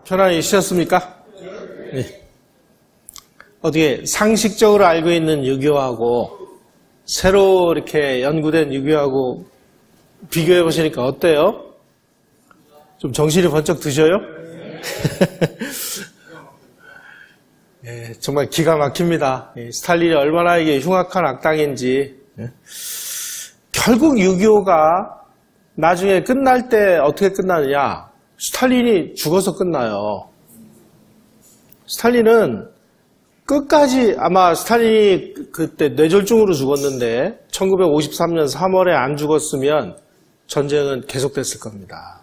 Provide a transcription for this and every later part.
편안히 쉬셨습니까? 네. 어떻게 상식적으로 알고 있는 6.25하고 새로 이렇게 연구된 6.25하고 비교해 보시니까 어때요? 좀 정신이 번쩍 드셔요? 예, 정말 기가 막힙니다. 스탈린이 얼마나 이게 흉악한 악당인지. 결국 6.25가 나중에 끝날 때 어떻게 끝나느냐? 스탈린이 죽어서 끝나요. 스탈린은 끝까지 아마 스탈린이 그때 뇌졸중으로 죽었는데 1953년 3월에 안 죽었으면 전쟁은 계속됐을 겁니다.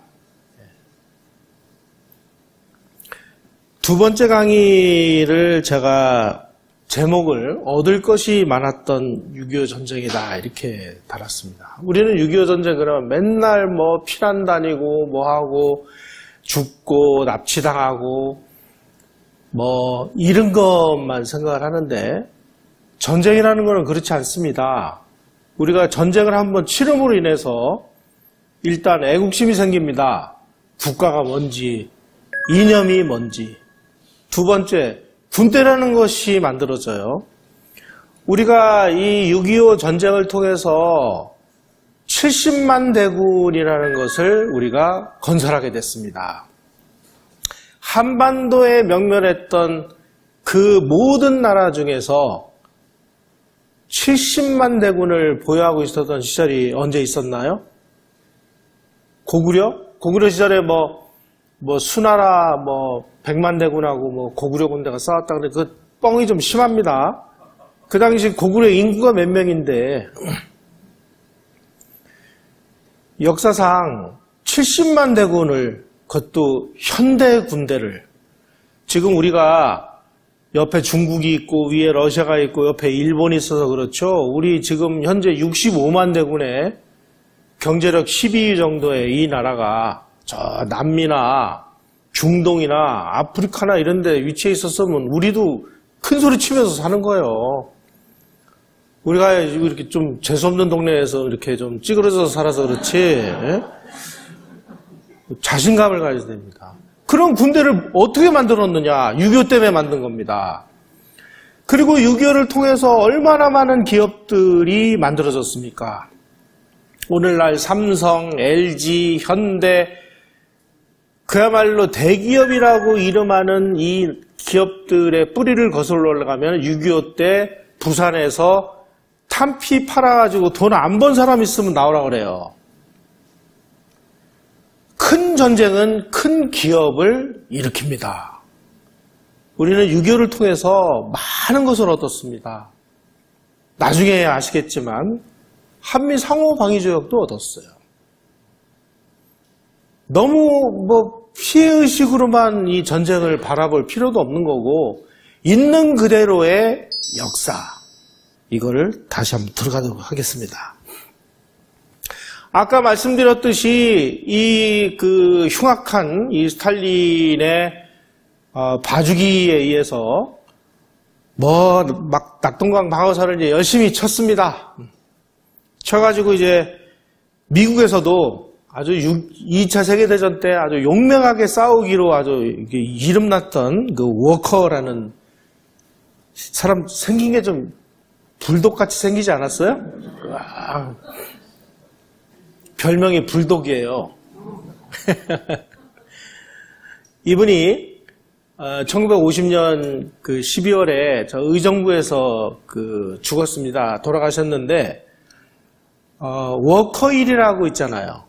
두 번째 강의를 제가 제목을 얻을 것이 많았던 6.25 전쟁이다 이렇게 달았습니다. 우리는 6.25 전쟁 그러면 맨날 뭐 피난 다니고 뭐하고 죽고 납치당하고 뭐 이런 것만 생각을 하는데 전쟁이라는 것은 그렇지 않습니다. 우리가 전쟁을 한번 치름으로 인해서 일단 애국심이 생깁니다. 국가가 뭔지, 이념이 뭔지. 두 번째, 군대라는 것이 만들어져요. 우리가 이 6.25 전쟁을 통해서 70만 대군이라는 것을 우리가 건설하게 됐습니다. 한반도에 명멸했던 그 모든 나라 중에서 70만 대군을 보유하고 있었던 시절이 언제 있었나요? 고구려? 고구려 시절에 뭐 수나라 100만 대군하고 고구려 군대가 싸웠다 그래 그 뻥이 좀 심합니다. 그 당시 고구려 인구가 몇 명인데 역사상 70만 대군을 그것도 현대 군대를 지금 우리가 옆에 중국이 있고 위에 러시아가 있고 옆에 일본이 있어서 그렇죠. 우리 지금 현재 65만 대군의 경제력 12위 정도의 이 나라가 저 남미나 중동이나 아프리카나 이런 데 위치해 있었으면 우리도 큰 소리 치면서 사는 거예요. 우리가 이렇게 좀 재수없는 동네에서 이렇게 좀 찌그러져서 살아서 그렇지. 예? 자신감을 가져야 됩니다. 그런 군대를 어떻게 만들었느냐? 6.25 때문에 만든 겁니다. 그리고 6.25를 통해서 얼마나 많은 기업들이 만들어졌습니까? 오늘날 삼성, LG, 현대 그야말로 대기업이라고 이름하는 이 기업들의 뿌리를 거슬러 올라가면 6.25 때 부산에서 탄피 팔아가지고 돈 안 번 사람 있으면 나오라 그래요. 큰 전쟁은 큰 기업을 일으킵니다. 우리는 6.25를 통해서 많은 것을 얻었습니다. 나중에 아시겠지만 한미 상호 방위 조약도 얻었어요. 너무 피해의식으로만 이 전쟁을 바라볼 필요도 없는 거고 있는 그대로의 역사 이거를 다시 한번 들어가도록 하겠습니다. 아까 말씀드렸듯이 이 그 흉악한 이 스탈린의 봐주기에 의해서 막 낙동강 방어선을 이제 열심히 쳤습니다. 쳐가지고 이제 미국에서도 아주 2차 세계대전 때 아주 용맹하게 싸우기로 아주 이름났던 그 워커라는 사람 생긴 게 좀 불독같이 생기지 않았어요? 별명이 불독이에요. 이분이 1950년 그 12월에 저 의정부에서 그 죽었습니다. 돌아가셨는데 워커힐이라고 있잖아요.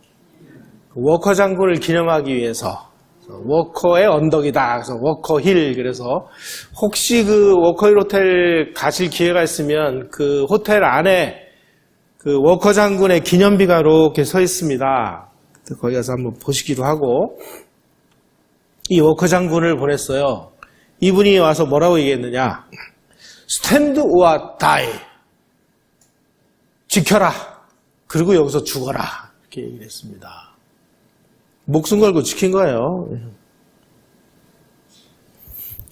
워커 장군을 기념하기 위해서 워커의 언덕이다. 그래서 워커힐. 그래서 혹시 그 워커힐 호텔 가실 기회가 있으면 그 호텔 안에 그 워커 장군의 기념비가 이렇게 서 있습니다. 거기 가서 한번 보시기도 하고 이 워커 장군을 보냈어요. 이분이 와서 뭐라고 얘기했느냐? Stand or die. 지켜라. 그리고 여기서 죽어라. 이렇게 얘기를 했습니다. 목숨 걸고 지킨 거예요.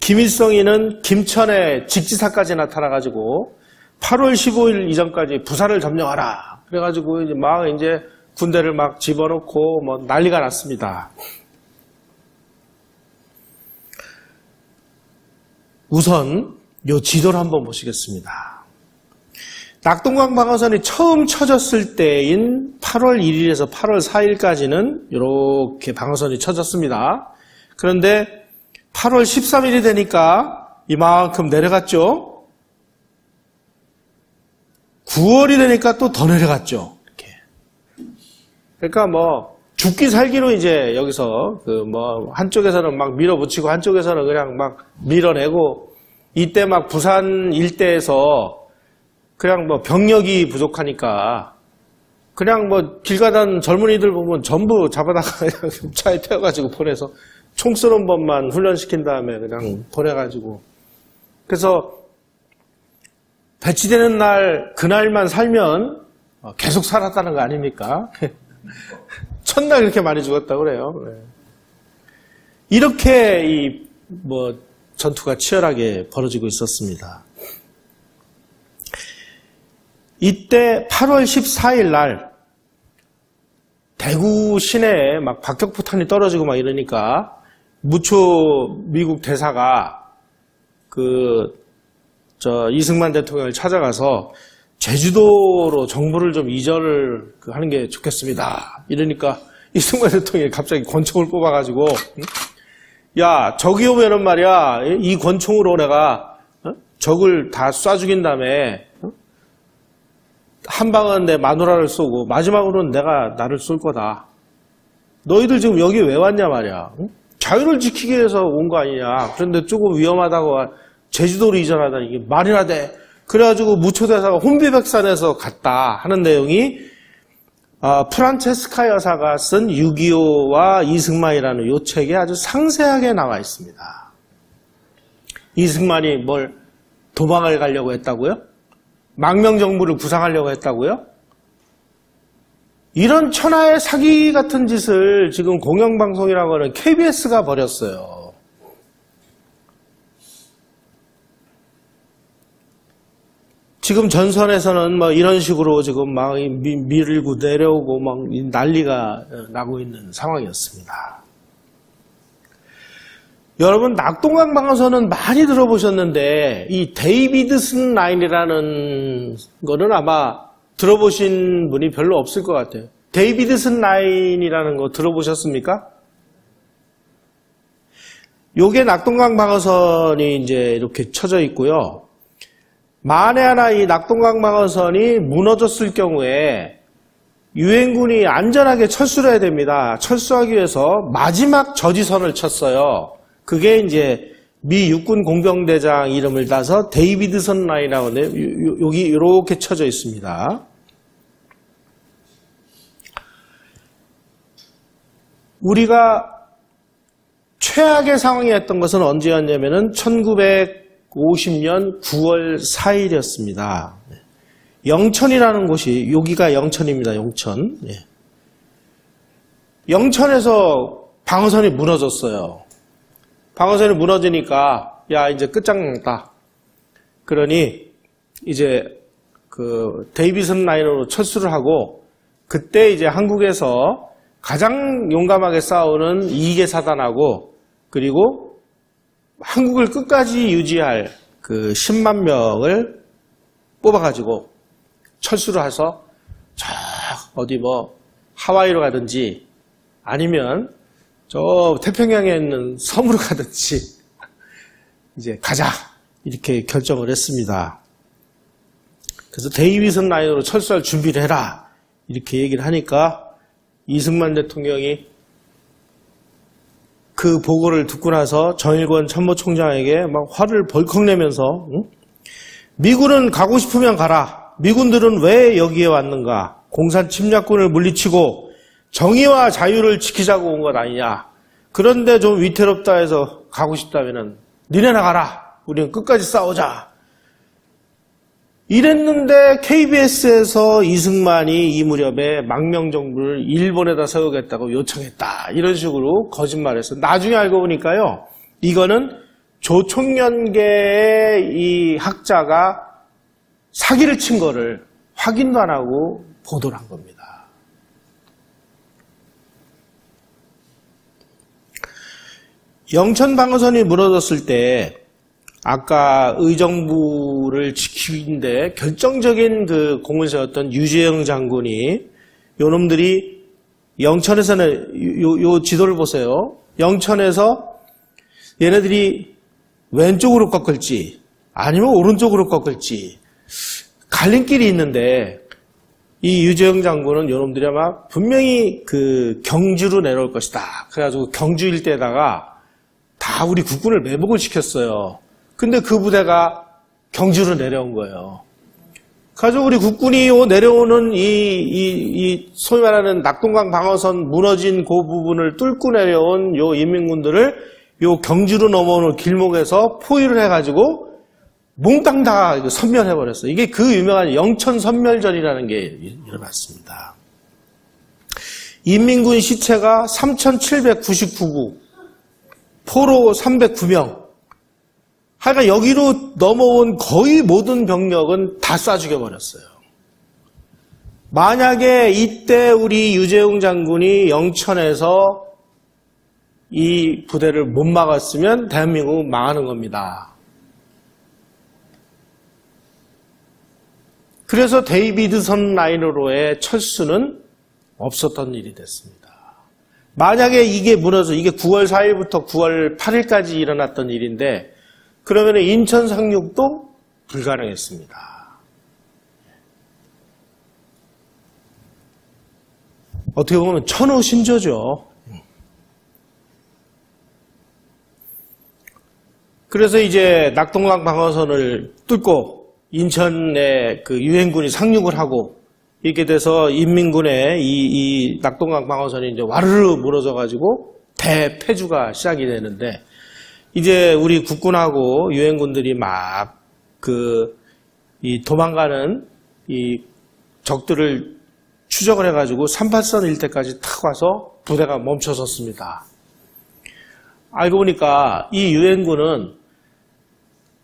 김일성이는 김천에 직지사까지 나타나가지고 8월 15일 이전까지 부산을 점령하라. 그래가지고 이제 군대를 막 집어넣고 난리가 났습니다. 우선 요 지도를 한번 보시겠습니다. 낙동강 방어선이 처음 쳐졌을 때인 8월 1일에서 8월 4일까지는 이렇게 방어선이 쳐졌습니다. 그런데 8월 13일이 되니까 이만큼 내려갔죠. 9월이 되니까 또 더 내려갔죠. 이렇게. 그러니까 뭐 죽기 살기로 이제 여기서 한쪽에서는 막 밀어붙이고 한쪽에서는 그냥 막 밀어내고, 이때 막 부산 일대에서 그냥 뭐 병력이 부족하니까 그냥 뭐 길 가던 젊은이들 보면 전부 잡아다가 그냥 차에 태워가지고 보내서 총 쏘는 법만 훈련시킨 다음에 그냥 보내가지고, 그래서 배치되는 날 그날만 살면 계속 살았다는 거 아닙니까? 첫날 그렇게 많이 죽었다고 그래요. 이렇게 전투가 치열하게 벌어지고 있었습니다. 이때 8월 14일 날 대구 시내에 막 박격포탄이 떨어지고 막 이러니까 무초 미국 대사가 이승만 대통령을 찾아가서 제주도로 정부를 좀 이전을 하는 게 좋겠습니다. 이러니까 이승만 대통령이 갑자기 권총을 뽑아가지고, 야, 적이 오면은 말이야, 이 권총으로 내가 적을 다 쏴 죽인 다음에 한 방은 내 마누라를 쏘고 마지막으로는 내가 나를 쏠 거다. 너희들 지금 여기 왜 왔냐 말이야. 자유를 지키기 위해서 온 거 아니냐. 그런데 조금 위험하다고 제주도로 이전하다니 이게 말이나 돼. 그래가지고 무초대사가 혼비백산해서 갔다 하는 내용이 프란체스카 여사가 쓴 6.25와 이승만이라는 요 책에 아주 상세하게 나와 있습니다. 이승만이 뭘 도망을 가려고 했다고요? 망명정부를 구상하려고 했다고요? 이런 천하의 사기 같은 짓을 지금 공영방송이라고 하는 KBS가 벌였어요. 지금 전선에서는 뭐 이런 식으로 지금 막 밀고 내려오고 막 난리가 나고 있는 상황이었습니다. 여러분, 낙동강 방어선은 많이 들어보셨는데 이 데이비드슨 라인이라는 거는 아마 들어보신 분이 별로 없을 것 같아요. 데이비드슨 라인이라는 거 들어보셨습니까? 요게 낙동강 방어선이 이제 이렇게 쳐져 있고요. 만에 하나 이 낙동강 방어선이 무너졌을 경우에 유엔군이 안전하게 철수를 해야 됩니다. 철수하기 위해서 마지막 저지선을 쳤어요. 그게 이제 미 육군 공병대장 이름을 따서 데이비드슨 라인이라고 하는데 여기 이렇게 쳐져 있습니다. 우리가 최악의 상황이었던 것은 언제였냐면은 1950년 9월 4일이었습니다. 영천이라는 곳이, 여기가 영천입니다. 영천. 영천에서 방어선이 무너졌어요. 방어선이 무너지니까 야, 이제 끝장났다. 그러니 이제 데이비드슨 라인으로 철수를 하고, 그때 이제 한국에서 가장 용감하게 싸우는 이계 사단하고, 그리고 한국을 끝까지 유지할 10만 명을 뽑아가지고 철수를 해서 저 어디 뭐 하와이로 가든지 아니면 저 태평양에 있는 섬으로 가든지 이제 가자, 이렇게 결정을 했습니다. 그래서 데이비드슨 라인으로 철수할 준비를 해라, 이렇게 얘기를 하니까 이승만 대통령이 그 보고를 듣고 나서 정일권 참모총장에게 막 화를 벌컥 내면서 미군은 가고 싶으면 가라. 미군들은 왜 여기에 왔는가? 공산 침략군을 물리치고 정의와 자유를 지키자고 온 것 아니냐. 그런데 좀 위태롭다 해서 가고 싶다면은 니네나 가라. 우리는 끝까지 싸우자. 이랬는데 KBS에서 이승만이 이 무렵에 망명정부를 일본에다 세우겠다고 요청했다, 이런 식으로 거짓말해서 나중에 알고 보니까요, 이거는 조총련계의 이 학자가 사기를 친 거를 확인도 안 하고 보도를 한 겁니다. 영천 방어선이 무너졌을 때 아까 의정부를 지키는데 결정적인 그 공을 세웠던 유재영 장군이 요놈들이 영천에서는 요 지도를 보세요. 영천에서 얘네들이 왼쪽으로 꺾을지 아니면 오른쪽으로 꺾을지 갈림길이 있는데 이 유재영 장군은 요놈들이 아마 분명히 그 경주로 내려올 것이다. 그래가지고 경주 일대에다가 다 우리 국군을 매복을 시켰어요. 근데 그 부대가 경주로 내려온 거예요. 그래서 우리 국군이 내려오는 이 소위 말하는 낙동강 방어선 무너진 그 부분을 뚫고 내려온 요 인민군들을 요 경주로 넘어오는 길목에서 포위를 해가지고 몽땅 다 섬멸해버렸어요. 이게 그 유명한 영천섬멸전이라는 게 일어났습니다. 인민군 시체가 3,799구, 포로 309명. 하여간 여기로 넘어온 거의 모든 병력은 다 쏴 죽여버렸어요. 만약에 이때 우리 유재용 장군이 영천에서 이 부대를 못 막았으면 대한민국은 망하는 겁니다. 그래서 데이비드선 라인으로의 철수는 없었던 일이 됐습니다. 만약에 이게 무너져, 이게 9월 4일부터 9월 8일까지 일어났던 일인데, 그러면 인천 상륙도 불가능했습니다. 어떻게 보면 천우신조죠. 그래서 이제 낙동강 방어선을 뚫고 인천에 그 유엔군이 상륙을 하고 이렇게 돼서 인민군의 이 낙동강 방어선이 이제 와르르 무너져가지고 대패주가 시작이 되는데 이제 우리 국군하고 유엔군들이 막 이 도망가는 이 적들을 추적을 해가지고 38선 일대까지 탁 와서 부대가 멈춰섰습니다. 알고 보니까 이 유엔군은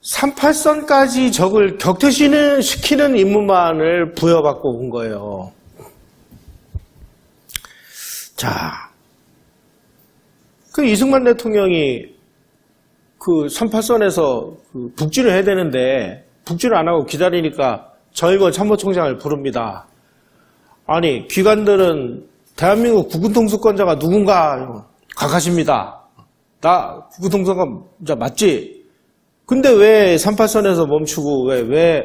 38선까지 적을 격퇴시키는 임무만을 부여받고 온 거예요. 자, 그 이승만 대통령이 그 38선에서 북진을 해야 되는데 북진을 안 하고 기다리니까 정일권 참모총장을 부릅니다. 아니, 기관들은 대한민국 국군통수권자가 누군가 각하십니다. 나 국군통수권자 맞지? 근데 왜 38선에서 멈추고 왜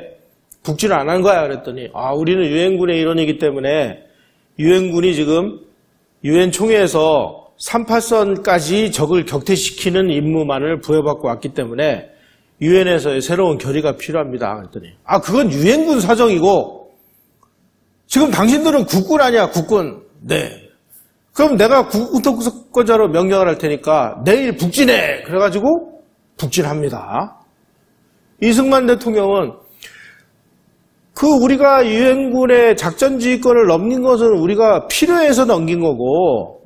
북진을 안 한 거야? 그랬더니 우리는 유엔군의 일원이기 때문에 유엔군이 지금 유엔 총회에서 38선까지 적을 격퇴시키는 임무만을 부여받고 왔기 때문에 유엔에서의 새로운 결의가 필요합니다. 그랬더니 그건 유엔군 사정이고 지금 당신들은 국군 아니야, 국군. 네. 그럼 내가 국군통수권자로 명령을 할 테니까 내일 북진해. 그래가지고 북진합니다. 이승만 대통령은 우리가 유엔군의 작전지휘권을 넘긴 것은 우리가 필요해서 넘긴 거고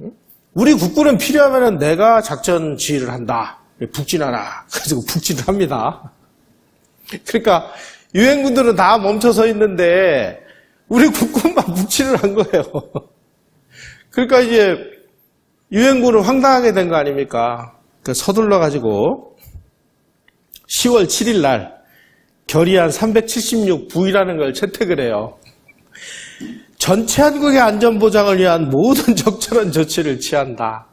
우리 국군은 필요하면 내가 작전 지휘를 한다. 북진하라. 그래서 북진을 합니다. 그러니까 유엔군들은 다 멈춰 서 있는데 우리 국군만 북진을 한 거예요. 그러니까 이제 유엔군은 황당하게 된 거 아닙니까? 서둘러가지고 10월 7일 날 결의안 376부이라는 걸 채택을 해요. 전체 한국의 안전보장을 위한 모든 적절한 조치를 취한다.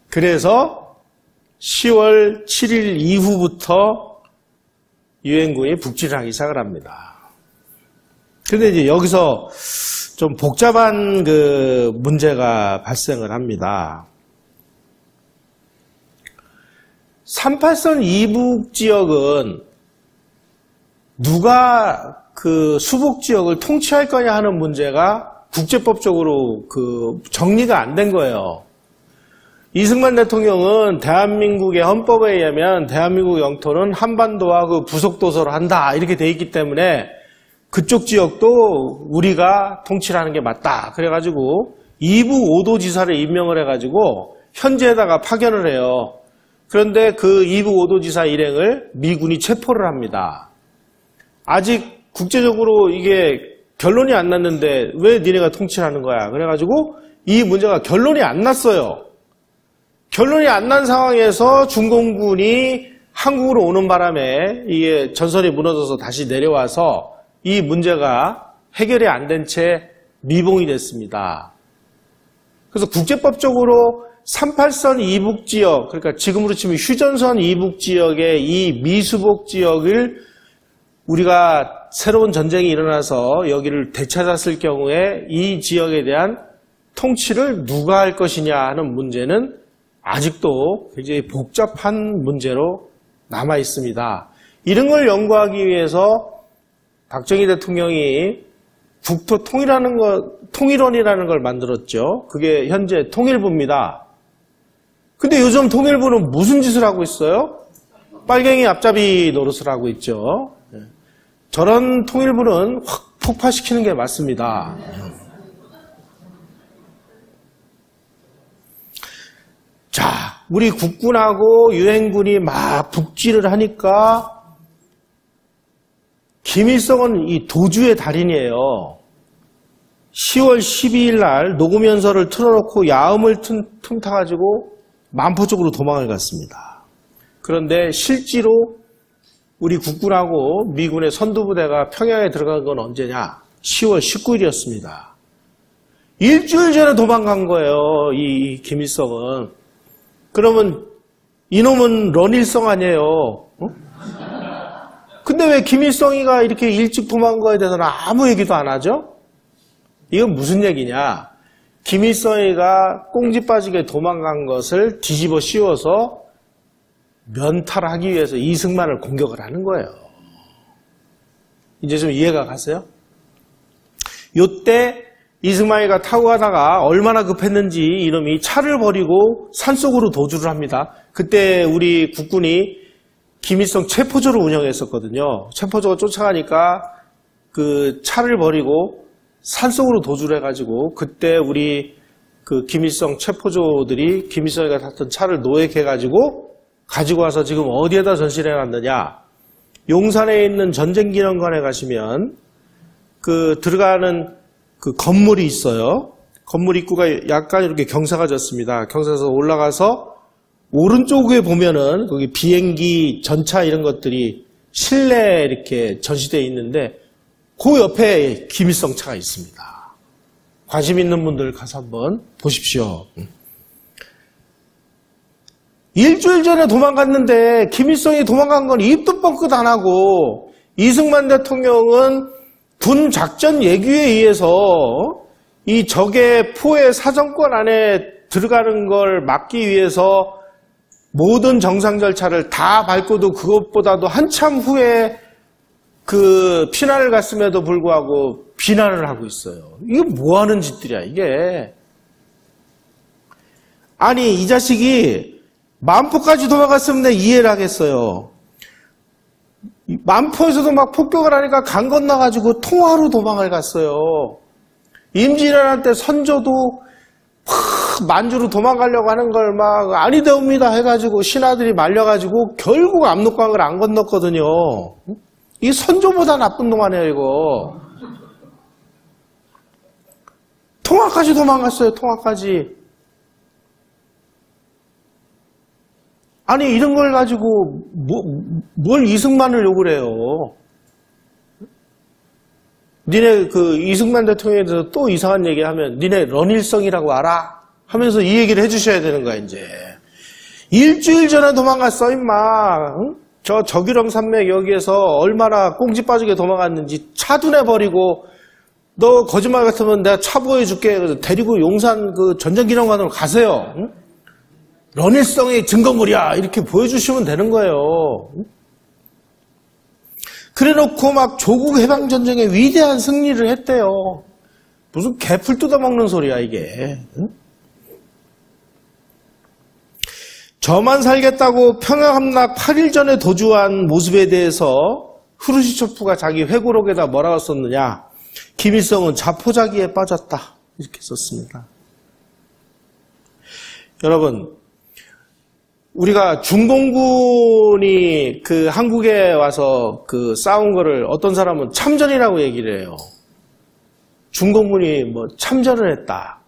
그래서 10월 7일 이후부터 유엔군이 북진을 하기 시작을 합니다. 그런데 이제 여기서 좀 복잡한 문제가 발생을 합니다. 38선 이북 지역은 누가 수복 지역을 통치할 거냐 하는 문제가 국제법적으로 정리가 안 된 거예요. 이승만 대통령은 대한민국의 헌법에 의하면 대한민국 영토는 한반도와 부속도서로 한다 이렇게 돼 있기 때문에 그쪽 지역도 우리가 통치를 하는 게 맞다. 그래가지고 이북 5도 지사를 임명을 해가지고 현지에다가 파견을 해요. 그런데 이북 5도 지사 일행을 미군이 체포를 합니다. 아직 국제적으로 이게 결론이 안 났는데 왜 니네가 통치를 하는 거야? 그래가지고 이 문제가 결론이 안 났어요. 결론이 안 난 상황에서 중공군이 한국으로 오는 바람에 이게 전선이 무너져서 다시 내려와서 이 문제가 해결이 안 된 채 미봉이 됐습니다. 그래서 국제법적으로 38선 이북 지역, 그러니까 지금으로 치면 휴전선 이북 지역의 이 미수복 지역을 우리가 새로운 전쟁이 일어나서 여기를 되찾았을 경우에 이 지역에 대한 통치를 누가 할 것이냐 하는 문제는 아직도 굉장히 복잡한 문제로 남아 있습니다. 이런 걸 연구하기 위해서 박정희 대통령이 통일원이라는 걸 만들었죠. 그게 현재 통일부입니다. 근데 요즘 통일부는 무슨 짓을 하고 있어요? 빨갱이 앞잡이 노릇을 하고 있죠. 저런 통일부는 확 폭파시키는 게 맞습니다. 자, 우리 국군하고 유엔군이 막 북지를 하니까 김일성은 이 도주의 달인이에요. 10월 12일 날 녹음연설을 틀어놓고 야음을 틈타가지고 만포 쪽으로 도망을 갔습니다. 그런데 실제로 우리 국군하고 미군의 선두부대가 평양에 들어간 건 언제냐? 10월 19일이었습니다. 일주일 전에 도망간 거예요, 이 김일성은. 그러면 이놈은 런일성 아니에요? 어? 근데 왜 김일성이가 이렇게 일찍 도망간 거에 대해서는 아무 얘기도 안 하죠? 이건 무슨 얘기냐? 김일성이가 꽁지 빠지게 도망간 것을 뒤집어 씌워서 면탈하기 위해서 이승만을 공격을 하는 거예요. 이제 좀 이해가 가세요? 요때 이승만이가 타고 가다가 얼마나 급했는지 이놈이 차를 버리고 산속으로 도주를 합니다. 그때 우리 국군이 김일성 체포조를 운영했었거든요. 체포조가 쫓아가니까 그 차를 버리고 산속으로 도주를 해가지고 그때 우리 그 김일성 체포조들이 김일성이가 탔던 차를 노획해가지고 가지고 와서 지금 어디에다 전시를 해놨느냐. 용산에 있는 전쟁기념관에 가시면 그 들어가는 그 건물이 있어요. 건물 입구가 약간 이렇게 경사가 졌습니다. 경사에서 올라가서 오른쪽에 보면은 거기 비행기, 전차 이런 것들이 실내에 이렇게 전시되어 있는데 그 옆에 김일성 차가 있습니다. 관심 있는 분들 가서 한번 보십시오. 일주일 전에 도망갔는데 김일성이 도망간 건 입도 뻥끗 안 하고 이승만 대통령은 군 작전 예규에 의해서 이 적의 포의 사정권 안에 들어가는 걸 막기 위해서 모든 정상 절차를 다 밟고도 그것보다도 한참 후에 그 피난을 갔음에도 불구하고 비난을 하고 있어요. 이게 뭐 하는 짓들이야, 이게. 아니, 이 자식이 만포까지 도망갔으면 내가 이해를 하겠어요. 만포에서도 막 폭격을 하니까 강 건너가지고 통화로 도망을 갔어요. 임진왜란 때 선조도 만주로 도망가려고 하는 걸 막 아니되옵니다 해가지고 신하들이 말려가지고 결국 압록강을 안 건넜거든요. 이 선조보다 나쁜 놈 아니에요, 이거. 통화까지 도망갔어요, 통화까지. 아니, 이런 걸 가지고 뭘 이승만을 욕을 해요. 니네 그 이승만 대통령에 대해서 또 이상한 얘기하면 니네 런일성이라고 알아? 하면서 이 얘기를 해주셔야 되는 거야, 이제. 일주일 전에 도망갔어, 임마. 응? 저 저규령 산맥 여기에서 얼마나 꽁지 빠지게 도망갔는지 차둔해버리고 너 거짓말 같으면 내가 차 보여줄게. 그래서 데리고 용산 그 전쟁기념관으로 가세요. 응? 런일성의 증거물이야. 이렇게 보여주시면 되는 거예요. 그래놓고 막 조국 해방전쟁의 위대한 승리를 했대요. 무슨 개풀 뜯어먹는 소리야, 이게. 응? 저만 살겠다고 평양 함락 8일 전에 도주한 모습에 대해서 후르시초프가 자기 회고록에다 뭐라고 썼느냐. 김일성은 자포자기에 빠졌다. 이렇게 썼습니다. 여러분, 우리가 중공군이 그 한국에 와서 그 싸운 거를 어떤 사람은 참전이라고 얘기를 해요. 중공군이 뭐 참전을 했다.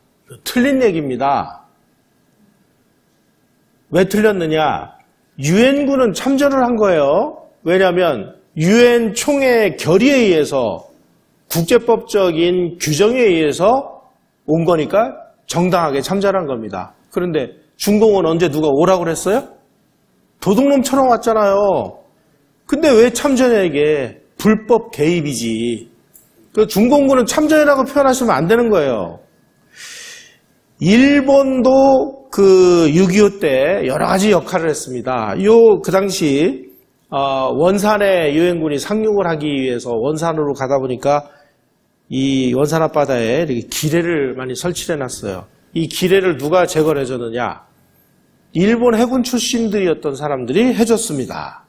틀린 얘기입니다. 왜 틀렸느냐? 유엔군은 참전을 한 거예요. 왜냐하면 유엔 총회 결의에 의해서 국제법적인 규정에 의해서 온 거니까 정당하게 참전한 겁니다. 그런데 중공은 언제 누가 오라고 그랬어요? 도둑놈처럼 왔잖아요. 근데 왜 참전해 이게? 불법 개입이지. 그 중공군은 참전이라고 표현하시면 안 되는 거예요. 일본도 그 6.25 때 여러 가지 역할을 했습니다. 그 당시 원산에 유엔군이 상륙을 하기 위해서 원산으로 가다 보니까 이 원산 앞바다에 이렇게 기뢰를 많이 설치해 놨어요. 이 기뢰를 누가 제거를 해줬느냐? 일본 해군 출신들이었던 사람들이 해줬습니다.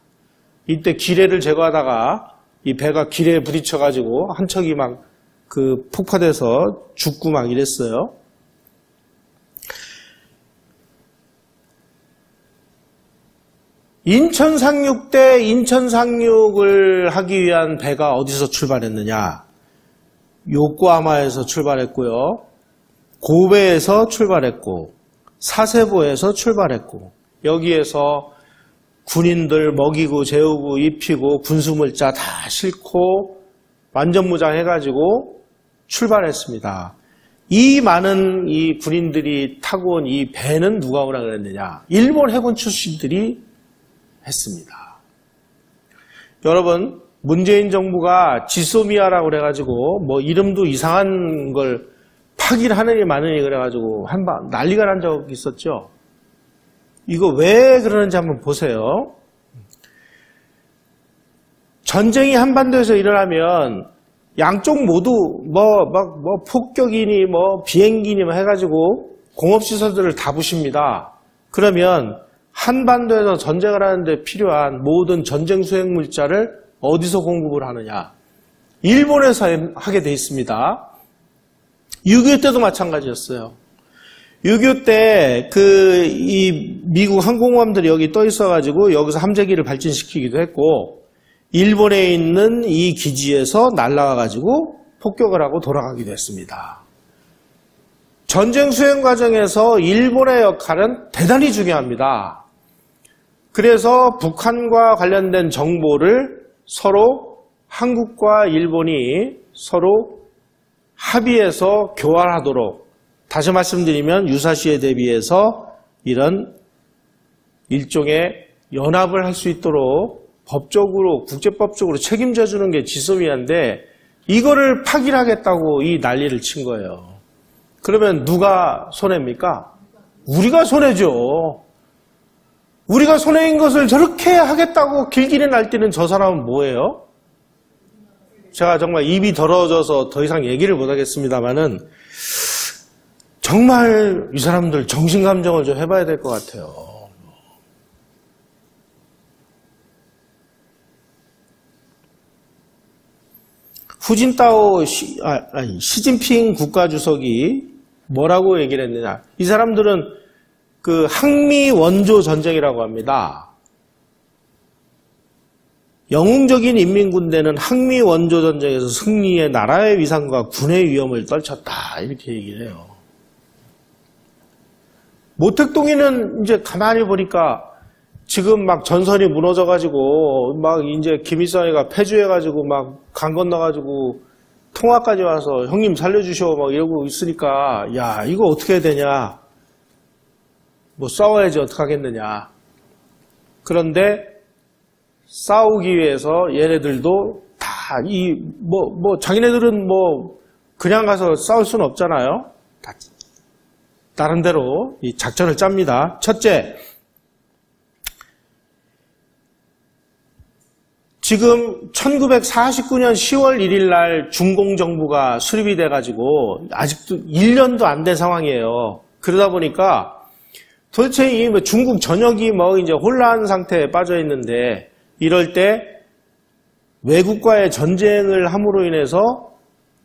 이때 기뢰를 제거하다가 이 배가 기뢰에 부딪혀가지고 한 척이 막 그 폭파돼서 죽고 막 이랬어요. 인천 상륙 때 인천 상륙을 하기 위한 배가 어디서 출발했느냐? 요코하마에서 출발했고요. 고베에서 출발했고 사세보에서 출발했고 여기에서 군인들 먹이고 재우고 입히고 군수물자 다 싣고 완전무장해가지고 출발했습니다. 이 많은 이 군인들이 타고 온 이 배는 누가 오라 그랬느냐? 일본 해군 출신들이 했습니다. 여러분, 문재인 정부가 지소미아라고 그래가지고 뭐 이름도 이상한 걸 파기를 하느니 마느니 그래가지고 한방 난리가 난 적 있었죠. 이거 왜 그러는지 한번 보세요. 전쟁이 한반도에서 일어나면 양쪽 모두 뭐 폭격이니 뭐 비행기니 뭐 해가지고 공업시설들을 다 부십니다. 그러면 한반도에서 전쟁을 하는데 필요한 모든 전쟁 수행 물자를 어디서 공급을 하느냐? 일본에서 하게 돼 있습니다. 6.25 때도 마찬가지였어요. 6.25 때 이 미국 항공모함들이 여기 떠 있어가지고 여기서 함재기를 발진시키기도 했고 일본에 있는 이 기지에서 날아가가지고 폭격을 하고 돌아가기도 했습니다. 전쟁 수행 과정에서 일본의 역할은 대단히 중요합니다. 그래서 북한과 관련된 정보를 서로 한국과 일본이 서로 합의해서 교환하도록 다시 말씀드리면 유사시에 대비해서 이런 일종의 연합을 할 수 있도록 법적으로 국제법적으로 책임져 주는 게 지소미아인데 이거를 파기하겠다고 이 난리를 친 거예요. 그러면 누가 손해입니까? 우리가 손해죠. 우리가 손해인 것을 저렇게 하겠다고 길길이 날뛰는 저 사람은 뭐예요? 제가 정말 입이 더러워져서 더 이상 얘기를 못하겠습니다만은 정말 이 사람들 정신감정을 좀 해봐야 될 것 같아요. 후진타오 시진핑 국가주석이 뭐라고 얘기를 했느냐. 이 사람들은 그 항미 원조 전쟁이라고 합니다. 영웅적인 인민군대는 항미 원조 전쟁에서 승리해 나라의 위상과 군의 위험을 떨쳤다. 이렇게 얘기를 해요. 모택동이는 이제 가만히 보니까 지금 막 전선이 무너져가지고 막 이제 김일성이가 패주해가지고 막 강 건너가지고 통화까지 와서 형님 살려주셔 막 이러고 있으니까 야 이거 어떻게 해야 되냐. 뭐 싸워야지 어떡하겠느냐. 그런데 싸우기 위해서 얘네들도 다 자기네들은 뭐 그냥 가서 싸울 수는 없잖아요. 다 나름대로 이 작전을 짭니다. 첫째, 지금 1949년 10월 1일 날 중공정부가 수립이 돼가지고 아직도 1년도 안 된 상황이에요. 그러다 보니까 도대체 이 중국 전역이 이제 혼란 상태에 빠져 있는데 이럴 때 외국과의 전쟁을 함으로 인해서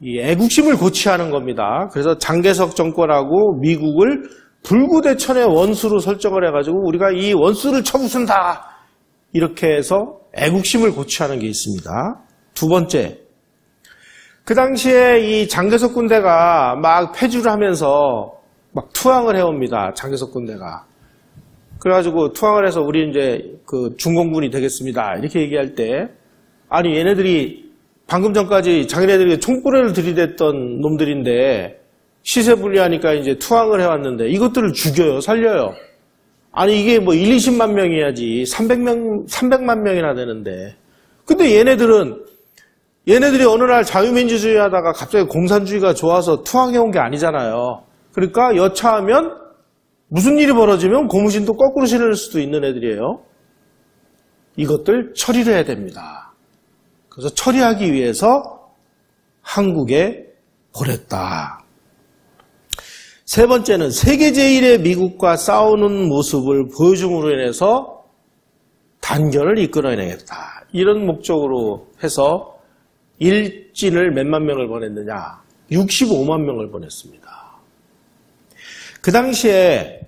이 애국심을 고취하는 겁니다. 그래서 장개석 정권하고 미국을 불구대천의 원수로 설정을 해가지고 우리가 이 원수를 쳐부순다. 이렇게 해서 애국심을 고취하는 게 있습니다. 두 번째, 그 당시에 이 장개석 군대가 막 패주를 하면서 막 투항을 해옵니다. 장개석 군대가. 그래가지고 투항을 해서 우리 이제 그 중공군이 되겠습니다. 이렇게 얘기할 때, 아니, 얘네들이 방금 전까지 자기네들이 총구레를 들이댔던 놈들인데, 시세 분리하니까 이제 투항을 해왔는데, 이것들을 죽여요, 살려요. 아니, 이게 뭐 1, 20만 명이야지, 300만 명이나 되는데. 근데 얘네들이 어느 날 자유민주주의 하다가 갑자기 공산주의가 좋아서 투항해온 게 아니잖아요. 그러니까 여차하면 무슨 일이 벌어지면 고무신도 거꾸로 실을 수도 있는 애들이에요. 이것들 처리를 해야 됩니다. 그래서 처리하기 위해서 한국에 보냈다. 세 번째는 세계 제1의 미국과 싸우는 모습을 보여줌으로 인해서 단결을 이끌어내겠다. 이런 목적으로 해서 일진을 몇만 명을 보냈느냐? 65만 명을 보냈습니다. 그 당시에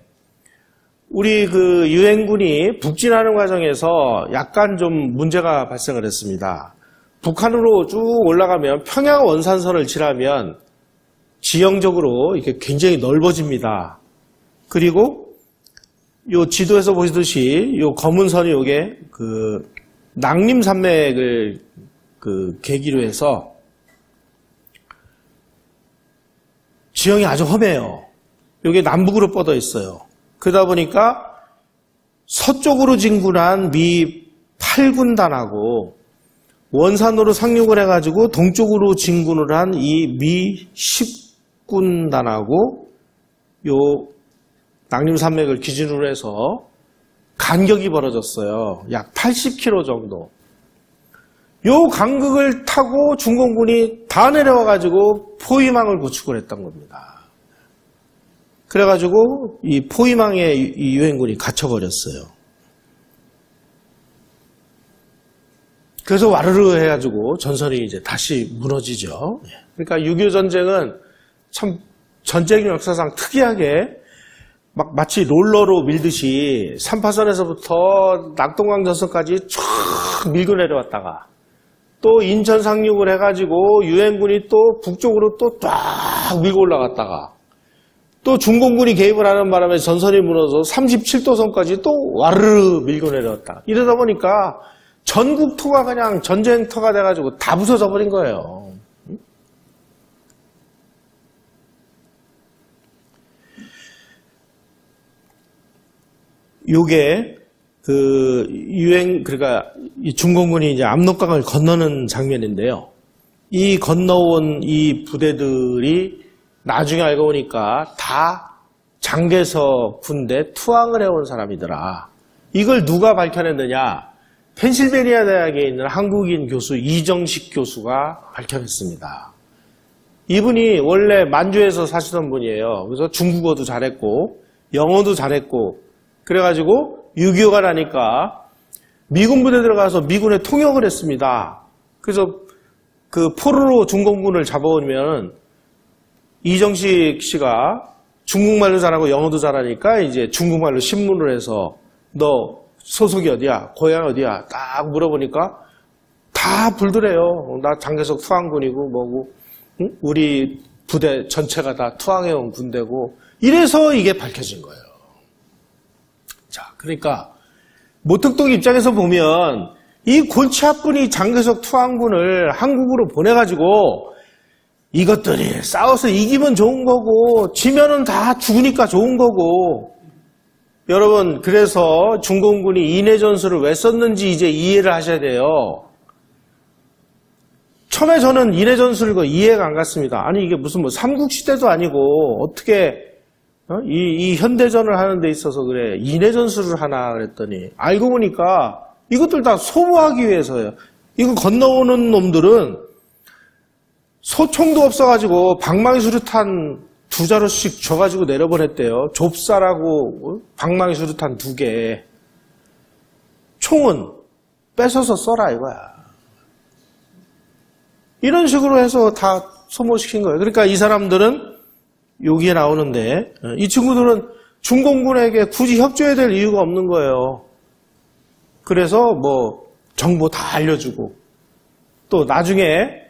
우리 그 유엔군이 북진하는 과정에서 약간 좀 문제가 발생을 했습니다. 북한으로 쭉 올라가면 평양 원산선을 지나면 지형적으로 이렇게 굉장히 넓어집니다. 그리고 요 지도에서 보시듯이 요 검은 선이 요게 그 낭림산맥을 그 계기로 해서 지형이 아주 험해요. 요게 남북으로 뻗어 있어요. 그러다 보니까 서쪽으로 진군한 미 8군단하고 원산으로 상륙을 해가지고 동쪽으로 진군을 한 이 미 10군단하고 요 낭림산맥을 기준으로 해서 간격이 벌어졌어요. 약 80km 정도. 요 간극을 타고 중공군이 다 내려와가지고 포위망을 구축을 했던 겁니다. 그래가지고 이 포위망에 이 유엔군이 갇혀버렸어요. 그래서 와르르 해가지고 전선이 이제 다시 무너지죠. 그러니까 6.25 전쟁은 참 전쟁 역사상 특이하게 막 마치 롤러로 밀듯이 3파선에서부터 낙동강 전선까지 쫙 밀고 내려왔다가 또 인천 상륙을 해가지고 유엔군이 또 북쪽으로 또 쫙 밀고 올라갔다가 또 중공군이 개입을 하는 바람에 전선이 무너져 37도선까지 또 와르르 밀고 내려왔다. 이러다 보니까 전국토가 그냥 전쟁터가 돼가지고 다 부서져 버린 거예요. 요게 그러니까 이 중공군이 이제 압록강을 건너는 장면인데요. 이 건너온 이 부대들이 나중에 알고 보니까 다 장개석 군대 투항을 해온 사람이더라. 이걸 누가 밝혀냈느냐? 펜실베니아 대학에 있는 한국인 교수 이정식 교수가 밝혀냈습니다. 이분이 원래 만주에서 사시던 분이에요. 그래서 중국어도 잘했고 영어도 잘했고 그래가지고 6.25가 나니까 미군 부대 들어가서 미군에 통역을 했습니다. 그래서 그 포로로 중공군을 잡아오면 이정식 씨가 중국말도 잘하고 영어도 잘하니까 이제 중국말로 신문을 해서 너 소속이 어디야? 고향 어디야? 딱 물어보니까 다 불더래요. 나 장개석 투항군이고 뭐고 응? 우리 부대 전체가 다 투항해온 군대고 이래서 이게 밝혀진 거예요. 자, 그러니까 모택동 입장에서 보면 이 골치 아픈 이 장개석 투항군을 한국으로 보내가지고 이것들이 싸워서 이기면 좋은 거고 지면은 다 죽으니까 좋은 거고 여러분 그래서 중공군이 인해 전술을 왜 썼는지 이제 이해를 하셔야 돼요. 처음에 저는 인해 전술을 이해가 안 갔습니다. 아니 이게 무슨 뭐 삼국시대도 아니고 어떻게 이 현대전을 하는 데 있어서 그래 인해 전술을 하나 그랬더니 알고 보니까 이것들 다 소모하기 위해서예요. 이거 건너오는 놈들은 소총도 없어가지고 방망이 수류탄 2자루씩 줘가지고 내려보냈대요. 좁쌀하고 방망이 수류탄 2개. 총은 뺏어서 써라 이거야. 이런 식으로 해서 다 소모시킨 거예요. 그러니까 이 사람들은 여기에 나오는데 이 친구들은 중공군에게 굳이 협조해야 될 이유가 없는 거예요. 그래서 뭐 정보 다 알려주고 또 나중에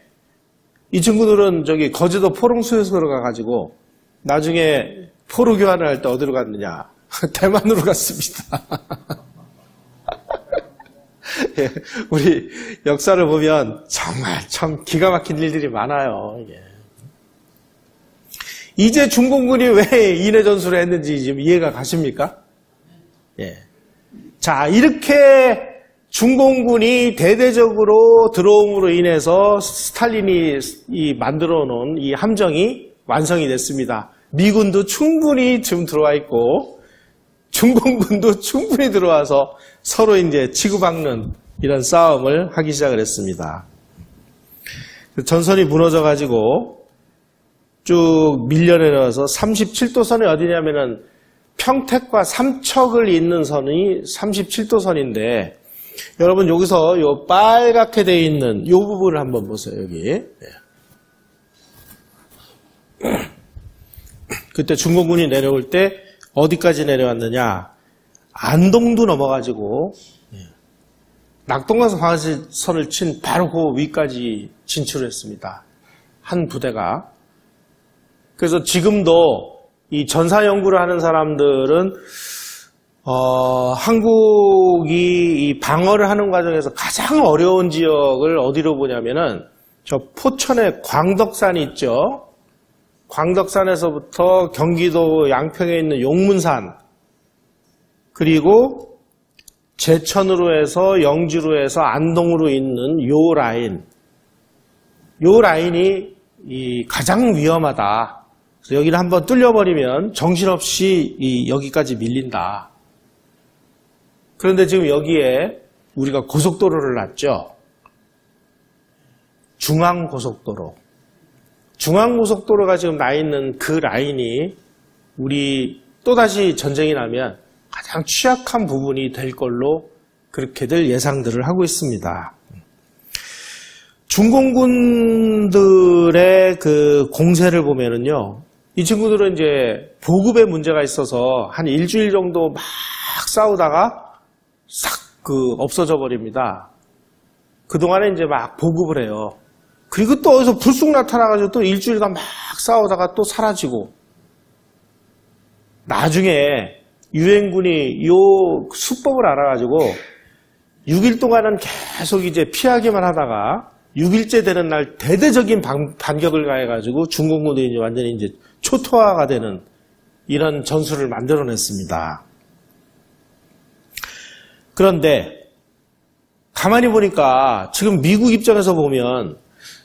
이 친구들은 저기 거제도 포롱수에서 들어가가지고 나중에 포로 교환을 할 때 어디로 갔느냐? 대만으로 갔습니다. 예, 우리 역사를 보면 정말 참 기가 막힌 일들이 많아요. 예. 이제 중공군이 왜 인해 전술을 했는지 지금 이해가 가십니까? 예. 자, 이렇게 중공군이 대대적으로 들어옴으로 인해서 스탈린이 만들어 놓은 이 함정이 완성이 됐습니다. 미군도 충분히 지금 들어와 있고 중공군도 충분히 들어와서 서로 이제 치고박는 이런 싸움을 하기 시작을 했습니다. 전선이 무너져 가지고 쭉 밀려내려서 37도선이 어디냐면은 평택과 삼척을 잇는 선이 37도선인데 여러분 여기서 요 빨갛게 되어 있는 요 부분을 한번 보세요. 여기. 그때 중공군이 내려올 때 어디까지 내려왔느냐? 안동도 넘어가지고 낙동강 방어선을 친 바로 그 위까지 진출했습니다. 한 부대가. 그래서 지금도 이 전사 연구를 하는 사람들은 한국이 이 방어를 하는 과정에서 가장 어려운 지역을 어디로 보냐면은 저 포천의 광덕산 있죠. 광덕산에서부터 경기도 양평에 있는 용문산, 그리고 제천으로 해서 영주로 해서 안동으로 있는 요 라인이 가장 위험하다. 그래서 여기를 한번 뚫려버리면 정신없이 여기까지 밀린다. 그런데 지금 여기에 우리가 고속도로를 놨죠. 중앙고속도로. 중앙고속도로가 지금 나 있는 그 라인이 우리 또다시 전쟁이 나면 가장 취약한 부분이 될 걸로 그렇게들 예상들을 하고 있습니다. 중공군들의 그 공세를 보면은요, 이 친구들은 이제 보급에 문제가 있어서 한 일주일 정도 막 싸우다가 싹 없어져 버립니다. 그동안에 이제 막 보급을 해요. 그리고 또 어디서 불쑥 나타나가지고 또 일주일간 막 싸우다가 또 사라지고. 나중에 유엔군이 요 수법을 알아가지고 6일 동안은 계속 이제 피하기만 하다가 6일째 되는 날 대대적인 반격을 가해가지고 중공군이 이제 완전히 이제 초토화가 되는 이런 전술을 만들어냈습니다. 그런데 가만히 보니까 지금 미국 입장에서 보면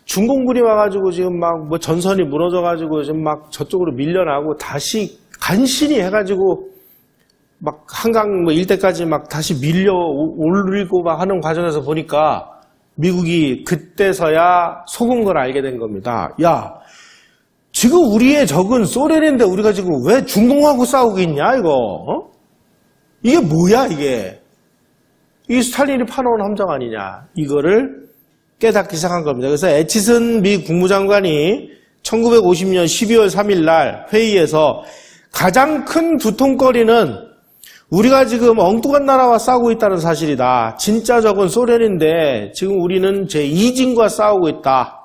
중공군이 와가지고 지금 막 뭐 전선이 무너져가지고 지금 막 저쪽으로 밀려나고 다시 간신히 해가지고 막 한강 뭐 일대까지 막 다시 밀려 올리고 막 하는 과정에서 보니까 미국이 그때서야 속은 걸 알게 된 겁니다. 야, 지금 우리의 적은 소련인데 우리가 지금 왜 중공하고 싸우고 있냐 이거? 어? 이게 뭐야 이게? 이게 스탈린이 파놓은 함정 아니냐? 이거를 깨닫기 시작한 겁니다. 그래서 애치슨 미 국무장관이 1950년 12월 3일 날 회의에서 가장 큰 두통거리는 우리가 지금 엉뚱한 나라와 싸우고 있다는 사실이다. 진짜 적은 소련인데 지금 우리는 제2진과 싸우고 있다.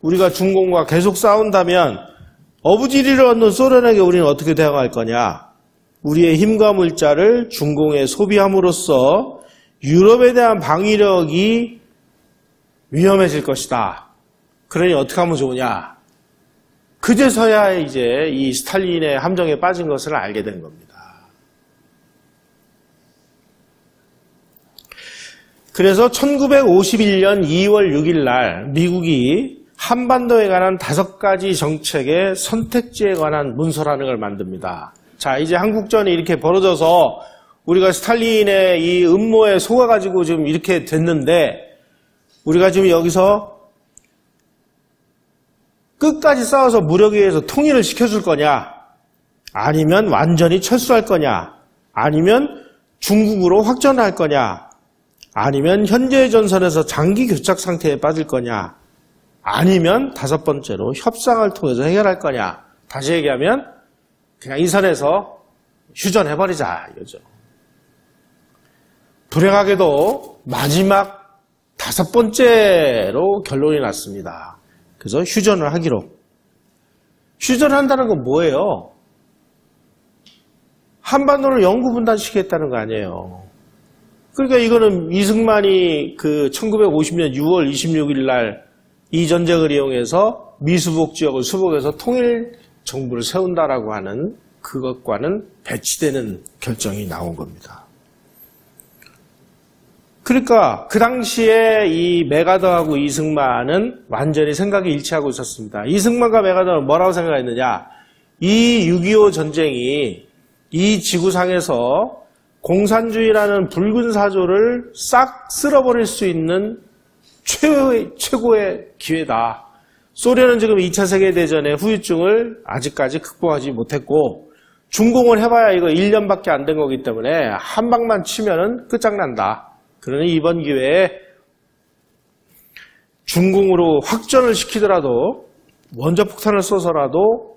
우리가 중공과 계속 싸운다면 어부지리를 얻는 소련에게 우리는 어떻게 대응할 거냐. 우리의 힘과 물자를 중공에 소비함으로써 유럽에 대한 방위력이 위험해질 것이다. 그러니 어떻게 하면 좋으냐. 그제서야 이제 이 스탈린의 함정에 빠진 것을 알게 된 겁니다. 그래서 1951년 2월 6일 날 미국이 한반도에 관한 5가지 정책의 선택지에 관한 문서라는 걸 만듭니다. 자, 이제 한국전이 이렇게 벌어져서 우리가 스탈린의 이 음모에 속아가지고 지금 이렇게 됐는데 우리가 지금 여기서 끝까지 싸워서 무력에 의해서 통일을 시켜줄 거냐, 아니면 완전히 철수할 거냐, 아니면 중국으로 확전할 거냐, 아니면 현재의 전선에서 장기 교착 상태에 빠질 거냐, 아니면 5번째로 협상을 통해서 해결할 거냐. 다시 얘기하면 그냥 이 선에서 휴전해버리자 이거죠. 불행하게도 마지막 5번째로 결론이 났습니다. 그래서 휴전을 하기로. 휴전한다는 건 뭐예요? 한반도를 영구 분단시키겠다는 거 아니에요. 그러니까 이거는 이승만이 그 1950년 6월 26일 날 이 전쟁을 이용해서 미수복 지역을 수복해서 통일 정부를 세운다라고 하는 그것과는 배치되는 결정이 나온 겁니다. 그러니까 그 당시에 이 메가더하고 이승만은 완전히 생각이 일치하고 있었습니다. 이승만과 메가더는 뭐라고 생각했느냐? 이 6.25 전쟁이 이 지구상에서 공산주의라는 붉은 사조를 싹 쓸어버릴 수 있는 최고의 기회다. 소련은 지금 2차 세계대전의 후유증을 아직까지 극복하지 못했고 준공을 해봐야 이거 1년밖에 안 된 거기 때문에 한 방만 치면은 끝장난다. 그러니 이번 기회에 준공으로 확전을 시키더라도 원자폭탄을 쏘서라도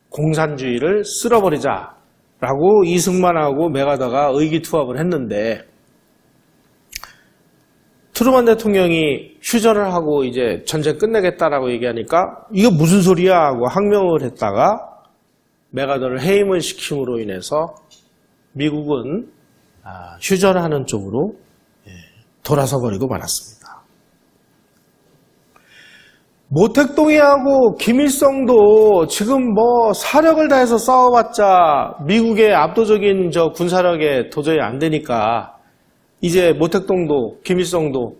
공산주의를 쓸어버리자라고 이승만하고 메가더가 의기투합을 했는데 트루먼 대통령이 휴전을 하고 이제 전쟁 끝내겠다라고 얘기하니까 이거 무슨 소리야 하고 항명을 했다가 메가더를 해임을 시킴으로 인해서 미국은 휴전하는 쪽으로 돌아서 버리고 말았습니다. 모택동이하고 김일성도 지금 뭐 사력을 다해서 싸워봤자 미국의 압도적인 저 군사력에 도저히 안 되니까 이제 모택동도 김일성도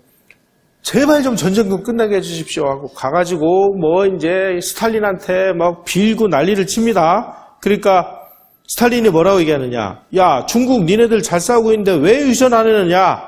제발 좀 전쟁 좀 끝나게 해주십시오 하고 가가지고 뭐 이제 스탈린한테 막 빌고 난리를 칩니다. 그러니까 스탈린이 뭐라고 얘기하느냐? 야, 중국 니네들 잘 싸우고 있는데 왜 휴전 안 하느냐?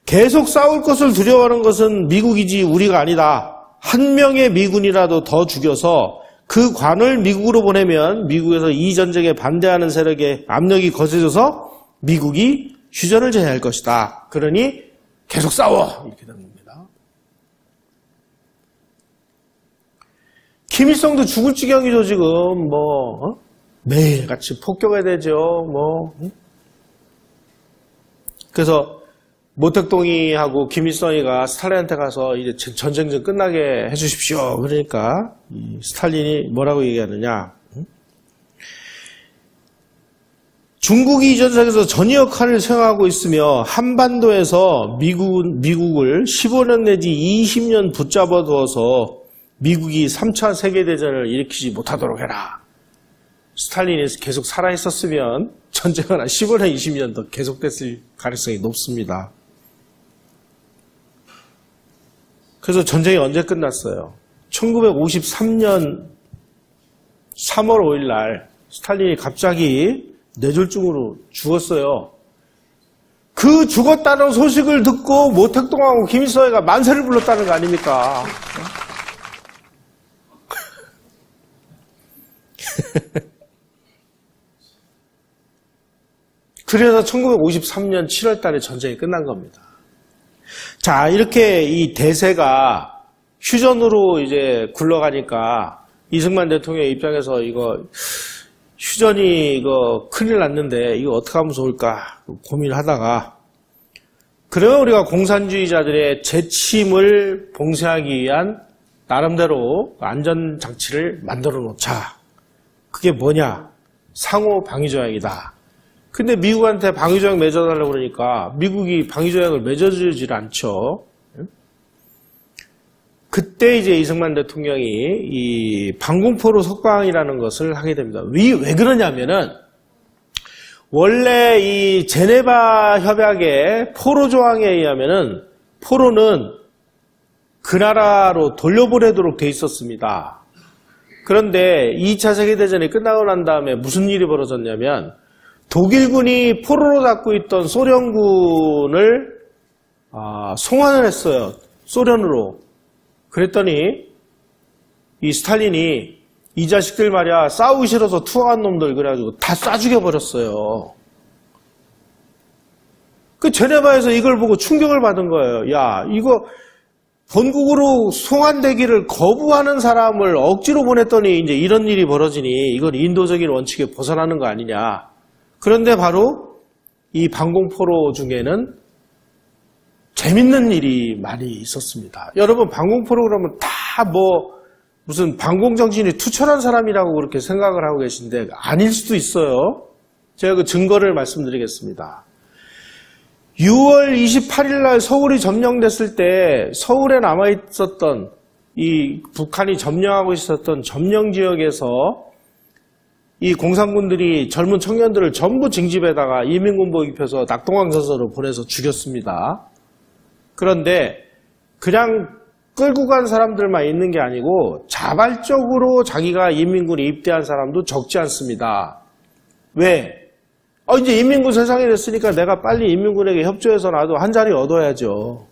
계속 싸울 것을 두려워하는 것은 미국이지 우리가 아니다. 한 명의 미군이라도 더 죽여서 그 관을 미국으로 보내면 미국에서 이 전쟁에 반대하는 세력의 압력이 거세져서 미국이 휴전을 제의할 것이다. 그러니 계속 싸워! 이렇게 되는 겁니다. 김일성도 죽을 지경이죠, 지금. 매일같이 폭격해야 되죠, 그래서 모택동이하고 김일성이가 스탈린한테 가서 이제 전쟁 좀 끝나게 해주십시오. 그러니까 스탈린이 뭐라고 얘기하느냐? 중국이 이 전쟁에서 전위 역할을 수행하고 있으며 한반도에서 미국을 15년 내지 20년 붙잡아 두어서 미국이 3차 세계대전을 일으키지 못하도록 해라. 스탈린이 계속 살아있었으면 전쟁은 한 15년, 20년 더 계속됐을 가능성이 높습니다. 그래서 전쟁이 언제 끝났어요? 1953년 3월 5일 날 스탈린이 갑자기 뇌졸중으로 죽었어요. 그 죽었다는 소식을 듣고 모택동하고 김일성이가 만세를 불렀다는 거 아닙니까? 그래서 1953년 7월 달에 전쟁이 끝난 겁니다. 자, 이렇게 이 대세가 휴전으로 이제 굴러가니까 이승만 대통령 입장에서 이거 휴전이 이거 큰일 났는데 이거 어떻게 하면 좋을까 고민을 하다가 그러면 우리가 공산주의자들의 재침을 봉쇄하기 위한 나름대로 안전장치를 만들어 놓자. 그게 뭐냐? 상호 방위조약이다. 근데 미국한테 방위조약 맺어달라고 그러니까 미국이 방위조약을 맺어주질 않죠. 그때 이제 이승만 대통령이 이 방공포로 석방이라는 것을 하게 됩니다. 왜 그러냐면은 원래 이 제네바 협약의 포로 조항에 의하면은 포로는 그 나라로 돌려보내도록 돼 있었습니다. 그런데 2차 세계대전이 끝나고 난 다음에 무슨 일이 벌어졌냐면 독일군이 포로로 잡고 있던 소련군을 송환을 했어요. 소련으로. 그랬더니 이 스탈린이 이 자식들 말이야 싸우기 싫어서 투항한 놈들 그래가지고 다 쏴 죽여버렸어요. 그 제네바에서 이걸 보고 충격을 받은 거예요. 야, 이거 본국으로 송환되기를 거부하는 사람을 억지로 보냈더니 이제 이런 일이 벌어지니 이건 인도적인 원칙에 벗어나는 거 아니냐. 그런데 바로 이 방공포로 중에는 재밌는 일이 많이 있었습니다. 여러분 방공포로 그러면 다 무슨 방공정신이 투철한 사람이라고 그렇게 생각을 하고 계신데 아닐 수도 있어요. 제가 그 증거를 말씀드리겠습니다. 6월 28일 날 서울이 점령됐을 때 서울에 남아있었던 이 북한이 점령하고 있었던 점령 지역에서 이 공산군들이 젊은 청년들을 전부 징집에다가 이민군복 입혀서 낙동강전선으로 보내서 죽였습니다. 그런데 그냥 끌고 간 사람들만 있는 게 아니고 자발적으로 자기가 인민군에 입대한 사람도 적지 않습니다. 왜? 이제 인민군 세상이 됐으니까 내가 빨리 인민군에게 협조해서라도 한 자리 얻어야죠.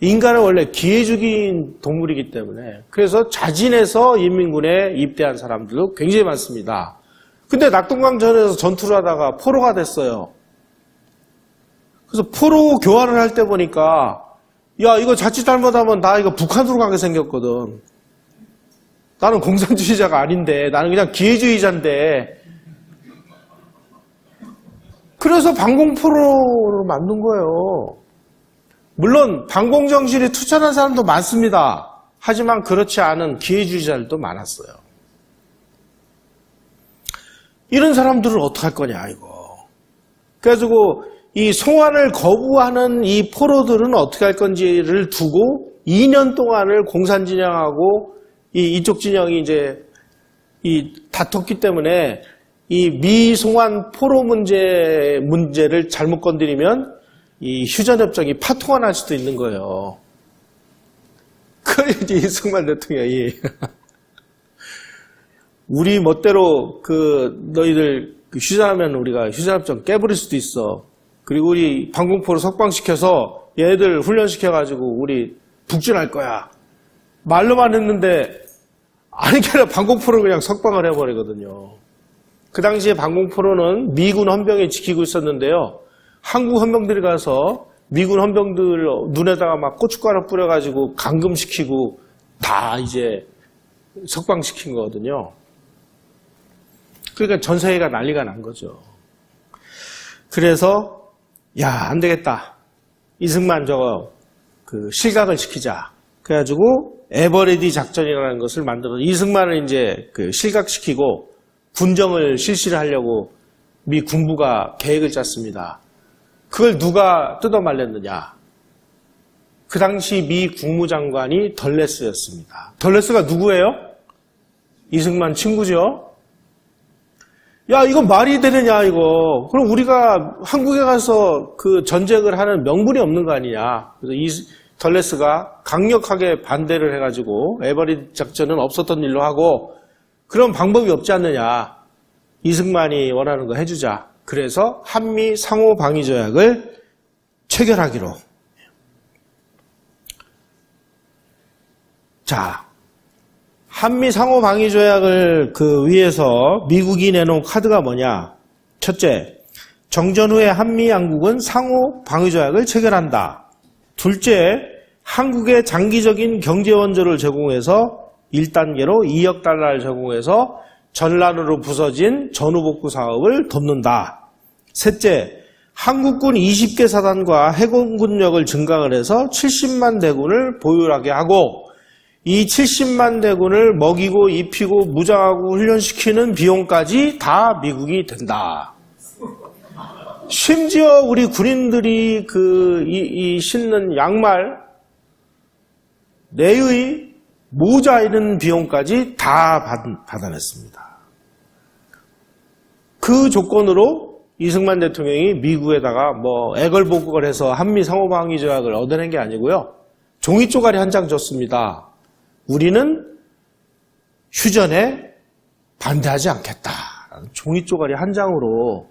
인간은 원래 기회주기인 동물이기 때문에 그래서 자진해서 인민군에 입대한 사람들도 굉장히 많습니다. 근데 낙동강전에서 전투를 하다가 포로가 됐어요. 그래서 포로 교환을 할 때 보니까 야 이거 자칫 잘못하면 나 이거 북한으로 가게 생겼거든. 나는 공산주의자가 아닌데 나는 그냥 기회주의자인데 그래서 반공포로를 만든 거예요. 물론 반공정신에 투철한 사람도 많습니다. 하지만 그렇지 않은 기회주의자들도 많았어요. 이런 사람들을 어떻게 할 거냐 이거. 그래가지고 이 송환을 거부하는 이 포로들은 어떻게 할 건지를 두고 2년 동안을 공산 진영하고 이쪽 진영이 이제 다퉜기 때문에 이 미송환 포로 문제를 잘못 건드리면 이 휴전협정이 파토가 날 수도 있는 거예요. 그걸 이제 이승만 대통령이 우리 멋대로 너희들 휴전하면 우리가 휴전협정 깨버릴 수도 있어. 그리고 우리 반공포로 석방시켜서 얘네들 훈련시켜가지고 우리 북진할 거야. 말로만 했는데 아니 게 아니라 반공포를 그냥 석방을 해버리거든요. 그 당시에 반공포로는 미군 헌병이 지키고 있었는데요. 한국 헌병들이 가서 미군 헌병들 눈에다가 막 고춧가루 뿌려가지고 감금시키고 다 이제 석방시킨 거거든요. 그러니까 전세계가 난리가 난 거죠. 그래서 안 되겠다. 이승만 실각을 시키자. 그래가지고 에버레디 작전이라는 것을 만들어서 이승만을 이제 실각시키고 군정을 실시를 하려고 미 군부가 계획을 짰습니다. 그걸 누가 뜯어말렸느냐? 그 당시 미 국무장관이 덜레스였습니다. 덜레스가 누구예요? 이승만 친구죠? 야, 이거 말이 되느냐, 이거. 그럼 우리가 한국에 가서 그 전쟁을 하는 명분이 없는 거 아니냐. 그래서 덜레스가 강력하게 반대를 해가지고 에버리디 작전은 없었던 일로 하고 그런 방법이 없지 않느냐. 이승만이 원하는 거 해주자. 그래서 한미 상호 방위 조약을 체결하기로. 자, 한미 상호 방위 조약을 위에서 미국이 내놓은 카드가 뭐냐? 첫째, 정전 후에 한미 양국은 상호 방위 조약을 체결한다. 둘째, 한국에 장기적인 경제 원조를 제공해서 1단계로 2억 달러를 제공해서 전란으로 부서진 전후복구 사업을 돕는다. 셋째, 한국군 20개 사단과 해군군력을 증강을 해서 70만 대군을 보유하게 하고 이 70만 대군을 먹이고 입히고 무장하고 훈련시키는 비용까지 다 미국이 된다. 심지어 우리 군인들이 신는 양말 내의 모자 이런 비용까지 다 받아냈습니다. 그 조건으로 이승만 대통령이 미국에다가 애걸복걸 해서 한미 상호방위 조약을 얻어낸 게 아니고요. 종이 쪼가리 한 장 줬습니다. 우리는 휴전에 반대하지 않겠다. 종이 쪼가리 한 장으로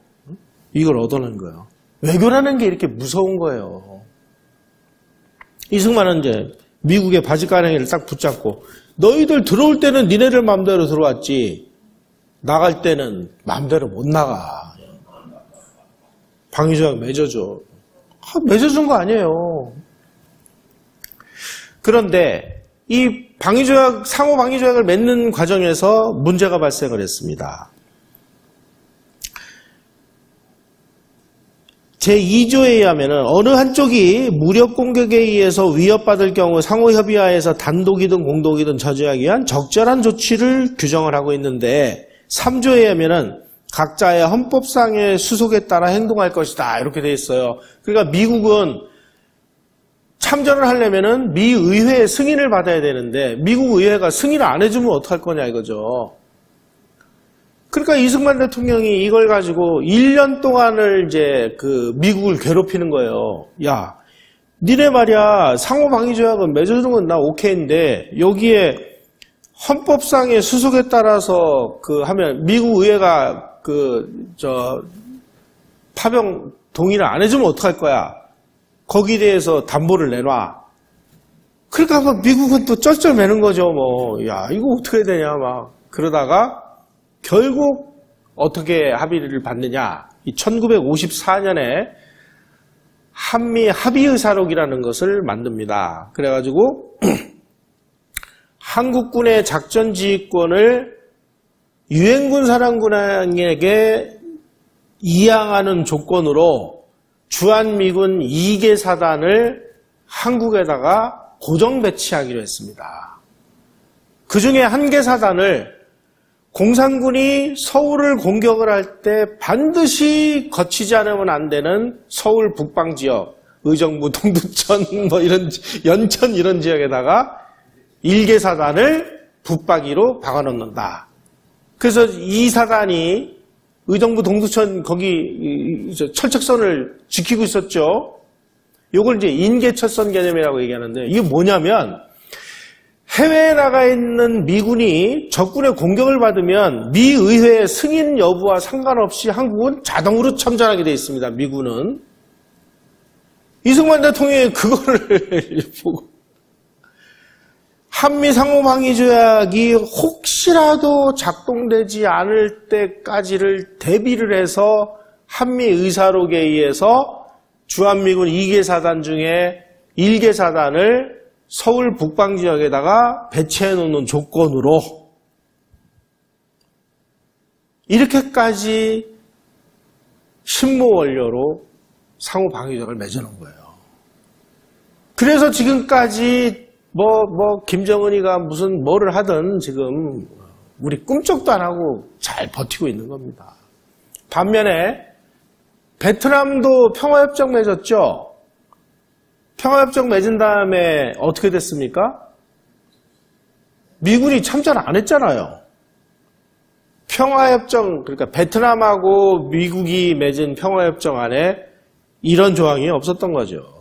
이걸 얻어낸 거예요. 외교라는 게 이렇게 무서운 거예요. 이승만은 이제 미국의 바지가랑이를 딱 붙잡고 너희들 들어올 때는 니네들 마음대로 들어왔지 나갈 때는 마음대로 못 나가. 방위조약 맺어줘. 맺어준 거 아니에요. 그런데 이 방위조약, 상호 방위조약을 맺는 과정에서 문제가 발생을 했습니다. 제2조에 의하면 어느 한쪽이 무력 공격에 의해서 위협받을 경우 상호협의하에서 단독이든 공동이든 저지하기 위한 적절한 조치를 규정을 하고 있는데 3조에 의하면 각자의 헌법상의 수속에 따라 행동할 것이다. 이렇게 돼 있어요. 그러니까 미국은 참전을 하려면은 미 의회의 승인을 받아야 되는데 미국 의회가 승인을 안 해주면 어떡할 거냐 이거죠. 그러니까 이승만 대통령이 이걸 가지고 1년 동안을 이제 그 미국을 괴롭히는 거예요. 야, 니네 말이야 상호방위조약은 맺어주는 건 나 오케이인데 여기에 헌법상의 수속에 따라서 그 하면 미국 의회가 파병 동의를 안 해주면 어떡할 거야? 거기에 대해서 담보를 내놔. 그러니까 막 미국은 또 쩔쩔매는 거죠. 뭐, 야, 이거 어떻게 해야 되냐, 막. 그러다가 결국 어떻게 합의를 받느냐. 이 1954년에 한미 합의의사록이라는 것을 만듭니다. 그래가지고 한국군의 작전지휘권을 유엔군 사령관에게 이양하는 조건으로 주한미군 2개 사단을 한국에다가 고정 배치하기로 했습니다. 그 중에 1개 사단을 공산군이 서울을 공격을 할 때 반드시 거치지 않으면 안 되는 서울 북방지역, 의정부, 동두천, 뭐 이런, 연천 이런 지역에다가 1개 사단을 붙박이로 박아놓는다. 그래서 이 사단이 의정부 동두천 거기 철책선을 지키고 있었죠. 요걸 이제 인계철선 개념이라고 얘기하는데 이게 뭐냐면 해외에 나가 있는 미군이 적군의 공격을 받으면 미 의회의 승인 여부와 상관없이 한국은 자동으로 참전하게 되어 있습니다. 미군은. 이승만 대통령이 그거를 보고 한미 상호방위조약이 혹시라도 작동되지 않을 때까지를 대비를 해서 한미 의사록에 의해서 주한미군 2개 사단 중에 1개 사단을 서울 북방지역에다가 배치해 놓는 조건으로 이렇게까지 신무원료로 상호방위조약을 맺어놓은 거예요. 그래서 지금까지 김정은이가 무슨 뭐를 하든 지금 우리 꿈쩍도 안 하고 잘 버티고 있는 겁니다. 반면에 베트남도 평화협정 맺었죠. 평화협정 맺은 다음에 어떻게 됐습니까? 미군이 참전 안 했잖아요. 평화협정, 그러니까 베트남하고 미국이 맺은 평화협정 안에 이런 조항이 없었던 거죠.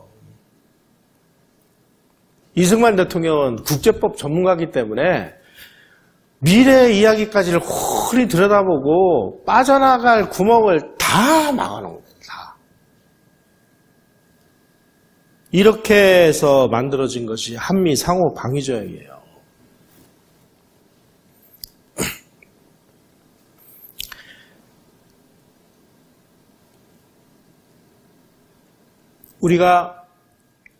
이승만 대통령은 국제법 전문가이기 때문에 미래의 이야기까지를 홀히 들여다보고 빠져나갈 구멍을 다 막아놓은 겁니다. 이렇게 해서 만들어진 것이 한미 상호 방위조약이에요. 우리가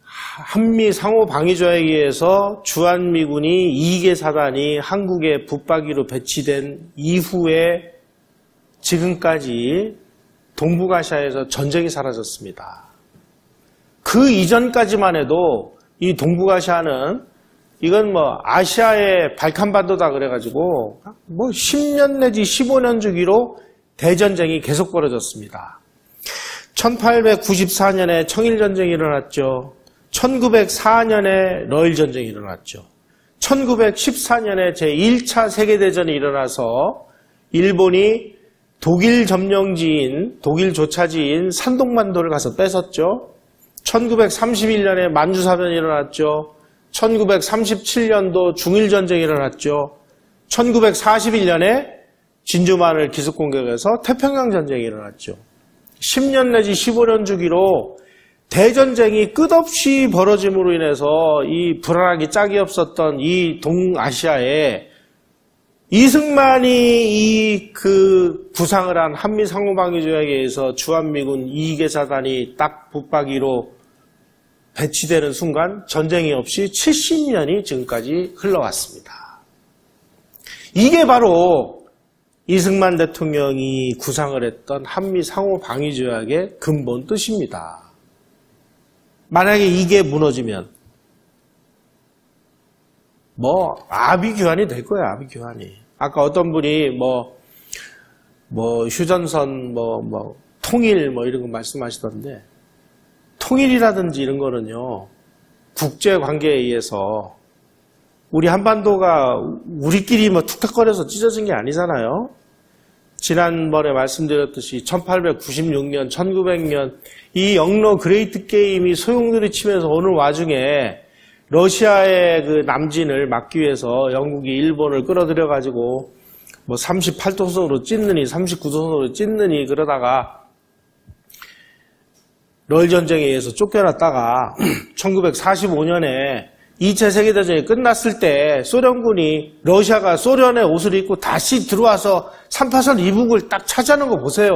한미 상호 방위조약에 의해서 주한미군이 2개 사단이 한국에 붙박이로 배치된 이후에 지금까지 동북아시아에서 전쟁이 사라졌습니다. 그 이전까지만 해도 이 동북아시아는 이건 아시아의 발칸반도다 그래가지고 10년 내지 15년 주기로 대전쟁이 계속 벌어졌습니다. 1894년에 청일전쟁이 일어났죠. 1904년에 러일전쟁이 일어났죠. 1914년에 제1차 세계대전이 일어나서 일본이 독일 점령지인, 독일 조차지인 산동반도를 가서 뺏었죠. 1931년에 만주사변이 일어났죠. 1937년도 중일전쟁이 일어났죠. 1941년에 진주만을 기습공격해서 태평양전쟁이 일어났죠. 10년 내지 15년 주기로 대전쟁이 끝없이 벌어짐으로 인해서 이 불안하기 짝이 없었던 이 동아시아에 이승만이 구상을 한 한미 상호방위조약에 의해서 주한미군 2개 사단이 딱 붙박이로 배치되는 순간 전쟁이 없이 70년이 지금까지 흘러왔습니다. 이게 바로 이승만 대통령이 구상을 했던 한미 상호방위조약의 근본 뜻입니다. 만약에 이게 무너지면 아비규환이 될 거예요. 아비규환이. 아까 어떤 분이 뭐 휴전선, 통일 이런 거 말씀하시던데, 통일이라든지 이런 거는요, 국제 관계에 의해서 우리 한반도가 우리끼리 툭탁거려서 찢어진 게 아니잖아요. 지난번에 말씀드렸듯이 1896년, 1900년 이 영러 그레이트 게임이 소용돌이 치면서 오는 와중에 러시아의 그 남진을 막기 위해서 영국이 일본을 끌어들여가지고 38도선으로 찢느니 39도선으로 찢느니 그러다가 러일 전쟁에 의해서 쫓겨났다가 1945년에 2차 세계대전이 끝났을 때 소련군이 러시아가 소련의 옷을 입고 다시 들어와서 3파선 이북을 딱 차지하는 거 보세요.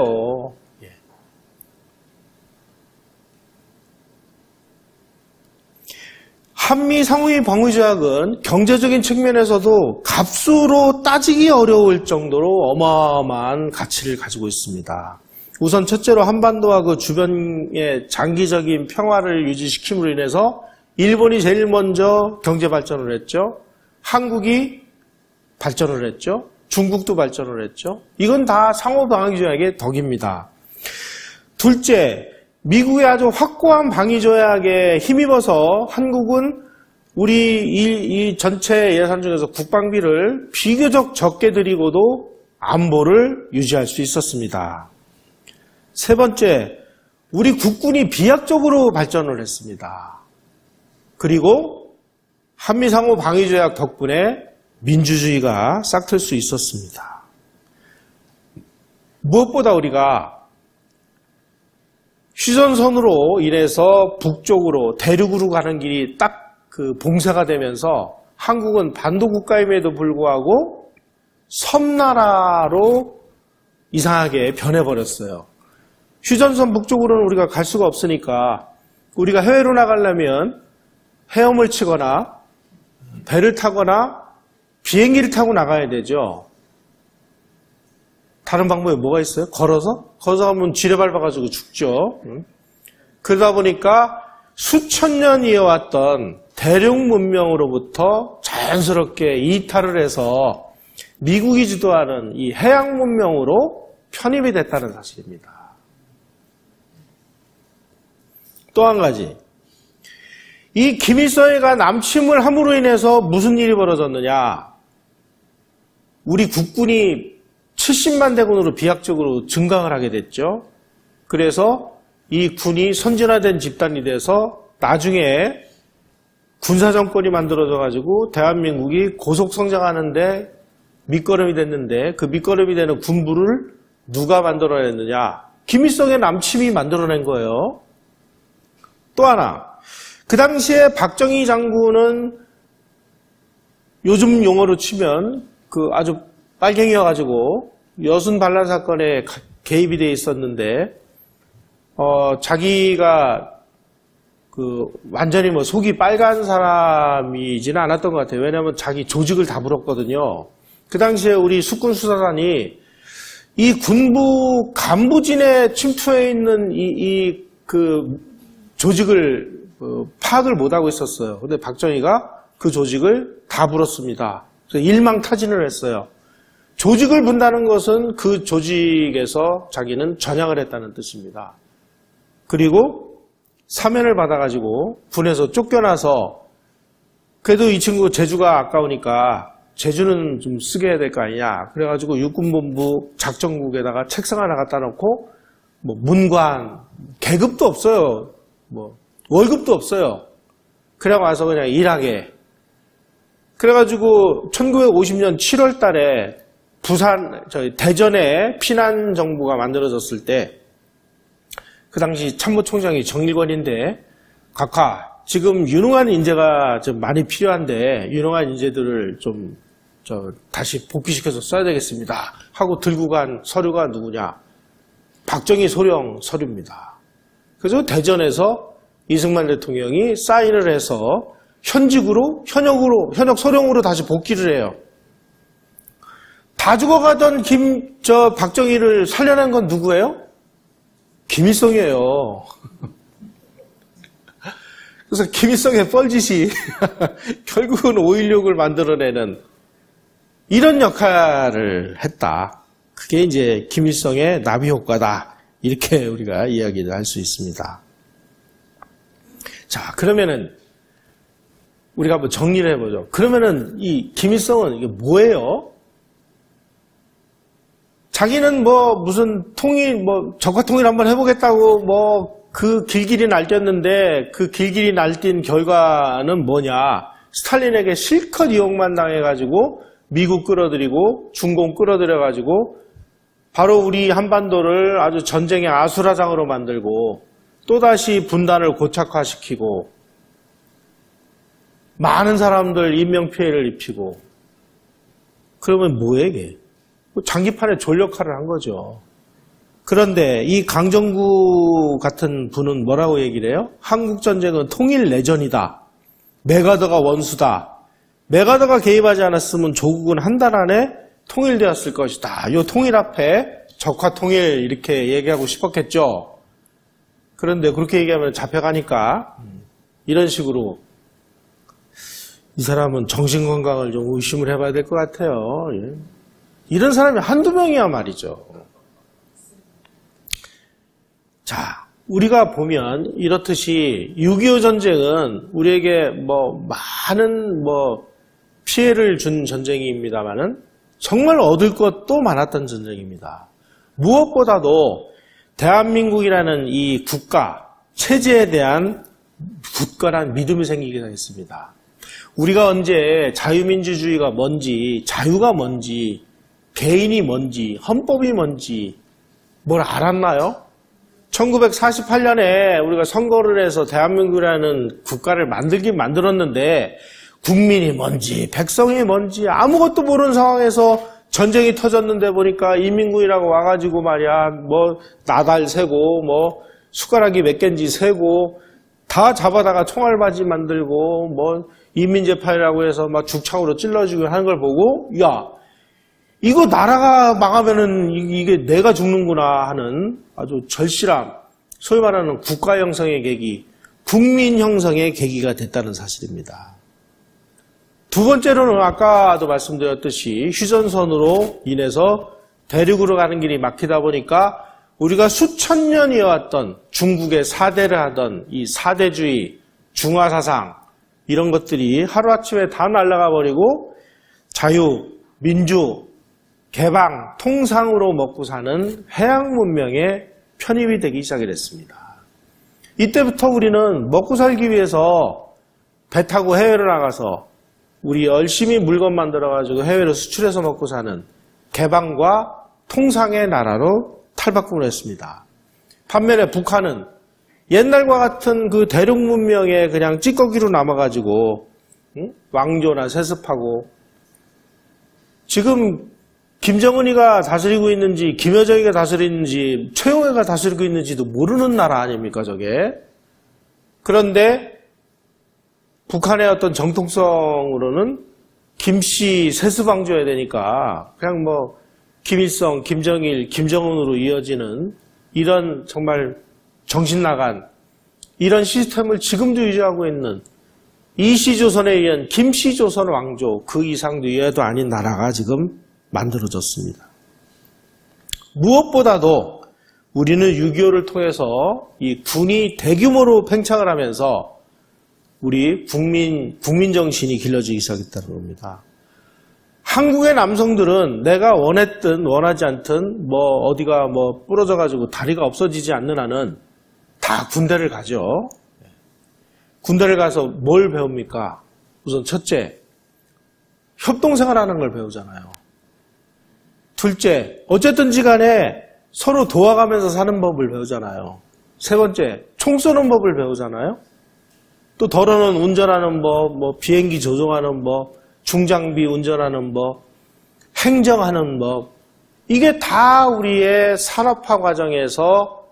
한미 상호의 방위조약은 경제적인 측면에서도 값으로 따지기 어려울 정도로 어마어마한 가치를 가지고 있습니다. 우선 첫째로 한반도와 그 주변의 장기적인 평화를 유지시킴으로 인해서 일본이 제일 먼저 경제 발전을 했죠. 한국이 발전을 했죠. 중국도 발전을 했죠. 이건 다 상호 방위조약의 덕입니다. 둘째, 미국의 아주 확고한 방위조약에 힘입어서 한국은 우리 이 전체 예산 중에서 국방비를 비교적 적게 들이고도 안보를 유지할 수 있었습니다. 세 번째, 우리 국군이 비약적으로 발전을 했습니다. 그리고 한미상호 방위조약 덕분에 민주주의가 싹틀 수 있었습니다. 무엇보다 우리가 휴전선으로 인해서 북쪽으로 대륙으로 가는 길이 딱 그 봉쇄가 되면서 한국은 반도 국가임에도 불구하고 섬나라로 이상하게 변해버렸어요. 휴전선 북쪽으로는 우리가 갈 수가 없으니까 우리가 해외로 나가려면 헤엄을 치거나 배를 타거나 비행기를 타고 나가야 되죠. 다른 방법이 뭐가 있어요? 걸어서? 걸어서 가면 지뢰 밟아가지고 죽죠. 그러다 보니까 수천 년 이어왔던 대륙 문명으로부터 자연스럽게 이탈을 해서 미국이 주도하는 이 해양 문명으로 편입이 됐다는 사실입니다. 또 한 가지, 이 김일성이가 남침을 함으로 인해서 무슨 일이 벌어졌느냐? 우리 국군이 70만 대군으로 비약적으로 증강을 하게 됐죠. 그래서 이 군이 선진화된 집단이 돼서 나중에 군사정권이 만들어져가지고 대한민국이 고속성장하는데 밑거름이 됐는데 그 밑거름이 되는 군부를 누가 만들어냈느냐? 김일성의 남침이 만들어낸 거예요. 또 하나, 그 당시에 박정희 장군은 요즘 용어로 치면 그 아주 빨갱이여가지고 여순 반란 사건에 개입이 돼 있었는데 자기가 그 완전히 속이 빨간 사람이지는 않았던 것 같아요. 왜냐하면 자기 조직을 다 불었거든요. 그 당시에 우리 숙군 수사관이 이 군부 간부진에 침투해 있는 그 조직을 파악을 못하고 있었어요. 근데 박정희가 그 조직을 다 불었습니다. 그래서 일망타진을 했어요. 조직을 분다는 것은 그 조직에서 자기는 전향을 했다는 뜻입니다. 그리고 사면을 받아가지고 군에서 쫓겨나서 그래도 이 친구 제주가 아까우니까 제주는 좀 쓰게 해야 될 거 아니냐. 그래가지고 육군본부 작전국에다가 책상 하나 갖다 놓고 문관, 계급도 없어요. 월급도 없어요. 그래 와서 그냥 일하게. 그래가지고 1950년 7월 달에 대전에 피난 정부가 만들어졌을 때 그 당시 참모총장이 정일권인데 각하 지금 유능한 인재가 좀 많이 필요한데 유능한 인재들을 좀 다시 복귀시켜서 써야 되겠습니다. 하고 들고 간 서류가 누구냐? 박정희 소령 서류입니다. 그래서 대전에서 이승만 대통령이 사인을 해서 현역 소령으로 다시 복귀를 해요. 다 죽어가던 박정희를 살려낸 건 누구예요? 김일성이에요. 그래서 김일성의 뻘짓이 결국은 5.16을 만들어내는 이런 역할을 했다. 그게 이제 김일성의 나비 효과다. 이렇게 우리가 이야기를 할 수 있습니다. 자, 그러면은 우리가 한번 정리를 해보죠. 그러면은 이 김일성은 이게 뭐예요? 자기는 뭐 무슨 통일, 뭐 적화 통일 한번 해보겠다고 뭐 그 길길이 날뛰었는데 그 길길이 날뛴 결과는 뭐냐? 스탈린에게 실컷 이용만 당해가지고 미국 끌어들이고 중공 끌어들여가지고 바로 우리 한반도를 아주 전쟁의 아수라장으로 만들고 또다시 분단을 고착화시키고 많은 사람들 인명피해를 입히고 그러면 뭐예요 이게? 장기판에 졸역할을 한 거죠. 그런데 이 강정구 같은 분은 뭐라고 얘기를 해요? 한국전쟁은 통일 내전이다. 메가더가 원수다. 메가더가 개입하지 않았으면 조국은 한 달 안에 통일되었을 것이다. 이 통일 앞에 적화 통일 이렇게 얘기하고 싶었겠죠. 그런데 그렇게 얘기하면 잡혀가니까 이런 식으로 이 사람은 정신건강을 좀 의심을 해봐야 될 것 같아요. 이런 사람이 한두 명이야 말이죠. 자, 우리가 보면 이렇듯이 6.25 전쟁은 우리에게 뭐 많은 뭐 피해를 준 전쟁입니다만은 정말 얻을 것도 많았던 전쟁입니다. 무엇보다도 대한민국이라는 이 국가, 체제에 대한 굳건한 믿음이 생기게 했습니다. 우리가 언제 자유민주주의가 뭔지, 자유가 뭔지, 개인이 뭔지, 헌법이 뭔지 뭘 알았나요? 1948년에 우리가 선거를 해서 대한민국이라는 국가를 만들긴 만들었는데 국민이 뭔지, 백성이 뭔지 아무것도 모르는 상황에서 전쟁이 터졌는데 보니까 인민군이라고 와가지고 말이야, 뭐 나달 세고, 뭐 숟가락이 몇 개인지 세고, 다 잡아다가 총알바지 만들고, 뭐 인민재판이라고 해서 막 죽창으로 찔러주고 하는 걸 보고, 야, 이거 나라가 망하면은 이게 내가 죽는구나 하는 아주 절실함, 소위 말하는 국가 형성의 계기, 국민 형성의 계기가 됐다는 사실입니다. 두 번째로는 아까도 말씀드렸듯이 휴전선으로 인해서 대륙으로 가는 길이 막히다 보니까 우리가 수천 년 이어왔던 중국의 사대를 하던 이 사대주의, 중화사상 이런 것들이 하루아침에 다 날아가 버리고 자유, 민주, 개방, 통상으로 먹고 사는 해양 문명에 편입이 되기 시작했습니다. 이때부터 우리는 먹고 살기 위해서 배 타고 해외로 나가서 우리 열심히 물건 만들어가지고 해외로 수출해서 먹고 사는 개방과 통상의 나라로 탈바꿈을 했습니다. 반면에 북한은 옛날과 같은 그 대륙 문명에 그냥 찌꺼기로 남아가지고 왕조나 세습하고 지금 김정은이가 다스리고 있는지 김여정이가 다스리는지 최용해가 다스리고 있는지도 모르는 나라 아닙니까 저게. 그런데 북한의 어떤 정통성으로는 김씨 세습왕조해야 되니까 그냥 뭐 김일성, 김정일, 김정은으로 이어지는 이런 정말 정신나간 이런 시스템을 지금도 유지하고 있는 이씨조선에 의한 김씨조선 왕조 그 이상도 이해도 아닌 나라가 지금 만들어졌습니다. 무엇보다도 우리는 6.25를 통해서 이 군이 대규모로 팽창을 하면서 우리 국민 정신이 길러지기 시작했다는 겁니다. 한국의 남성들은 내가 원했든 원하지 않든 뭐 어디가 뭐 부러져가지고 다리가 없어지지 않는 한은 다 군대를 가죠. 군대를 가서 뭘 배웁니까? 우선 첫째, 협동생활하는 걸 배우잖아요. 둘째, 어쨌든지 간에 서로 도와가면서 사는 법을 배우잖아요. 세 번째, 총 쏘는 법을 배우잖아요. 또 더러는 운전하는 법, 뭐 비행기 조종하는 법, 중장비 운전하는 법, 행정하는 법. 이게 다 우리의 산업화 과정에서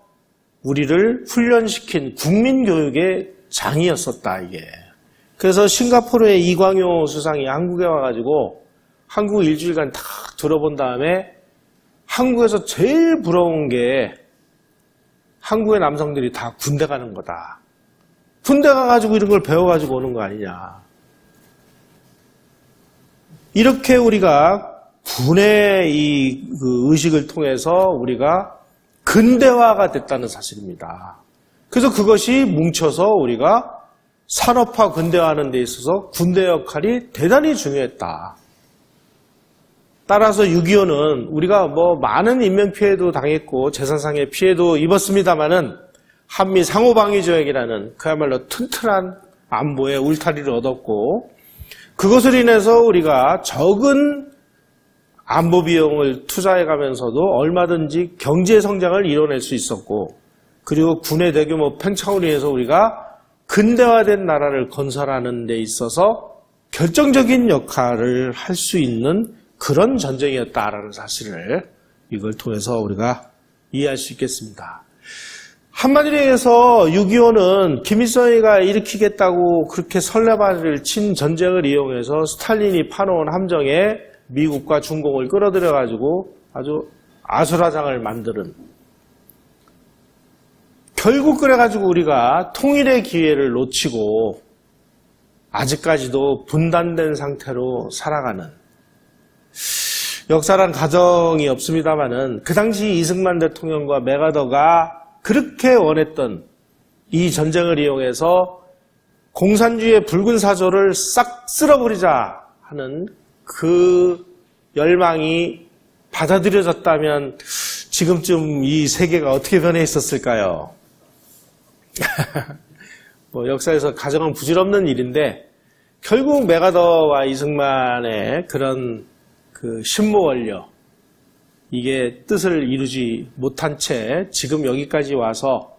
우리를 훈련시킨 국민교육의 장이었었다, 이게. 그래서 싱가포르의 이광효 수상이 한국에 와가지고 한국 일주일간 다 들어본 다음에 한국에서 제일 부러운 게 한국의 남성들이 다 군대 가는 거다. 군대 가가지고 이런 걸 배워가지고 오는 거 아니냐. 이렇게 우리가 분의 그 의식을 통해서 우리가 근대화가 됐다는 사실입니다. 그래서 그것이 뭉쳐서 우리가 산업화 근대화하는 데 있어서 군대 역할이 대단히 중요했다. 따라서 6.25는 우리가 뭐 많은 인명피해도 당했고 재산상의 피해도 입었습니다마는 한미 상호방위조약이라는 그야말로 튼튼한 안보의 울타리를 얻었고, 그것을 인해서 우리가 적은 안보 비용을 투자해가면서도 얼마든지 경제 성장을 이뤄낼 수 있었고, 그리고 군의 대규모 팽창으로 인해서 우리가 근대화된 나라를 건설하는 데 있어서 결정적인 역할을 할 수 있는 그런 전쟁이었다라는 사실을 이걸 통해서 우리가 이해할 수 있겠습니다. 한마디로 해서 6.25는 김일성이가 일으키겠다고 그렇게 설레발을 친 전쟁을 이용해서 스탈린이 파놓은 함정에 미국과 중공을 끌어들여가지고 아주 아수라장을 만드는, 결국 그래가지고 우리가 통일의 기회를 놓치고 아직까지도 분단된 상태로 살아가는, 역사란 가정이 없습니다마는 그 당시 이승만 대통령과 맥아더가 그렇게 원했던 이 전쟁을 이용해서 공산주의의 붉은 사조를 싹 쓸어버리자 하는 그 열망이 받아들여졌다면 지금쯤 이 세계가 어떻게 변해 있었을까요? 뭐 역사에서 가정은 부질없는 일인데, 결국 맥아더와 이승만의 그런 그 신모원료, 이게 뜻을 이루지 못한 채 지금 여기까지 와서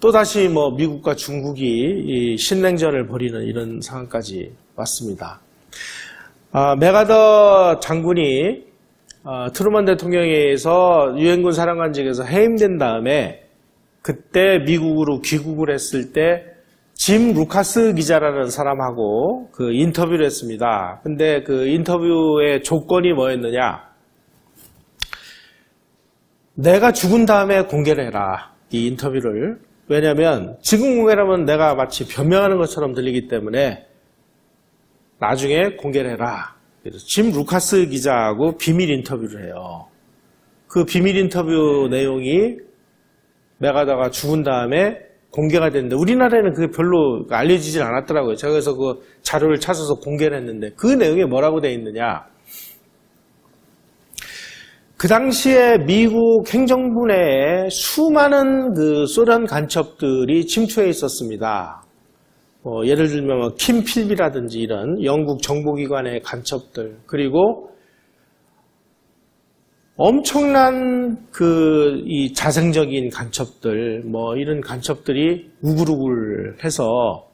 또다시 뭐 미국과 중국이 이 신냉전을 벌이는 이런 상황까지 왔습니다. 맥아더 장군이 트루먼 대통령에 의해서 유엔군 사령관직에서 해임된 다음에 그때 미국으로 귀국을 했을 때 짐 루카스 기자라는 사람하고 그 인터뷰를 했습니다. 근데 그 인터뷰의 조건이 뭐였느냐? 내가 죽은 다음에 공개를 해라, 이 인터뷰를. 왜냐하면 지금 공개하면 내가 마치 변명하는 것처럼 들리기 때문에 나중에 공개를 해라. 그래서 짐 루카스 기자하고 비밀 인터뷰를 해요. 그 비밀 인터뷰 내용이 맥아더가 죽은 다음에 공개가 됐는데 우리나라에는 그게 별로 알려지질 않았더라고요. 제가 그래서 그 자료를 찾아서 공개를 했는데 그 내용에 뭐라고 되어 있느냐. 그 당시에 미국 행정부 내에 수많은 그 소련 간첩들이 침투해 있었습니다. 예를 들면 킴 필비라든지 이런 영국 정보기관의 간첩들, 그리고 엄청난 이 자생적인 간첩들, 이런 간첩들이 우글우글해서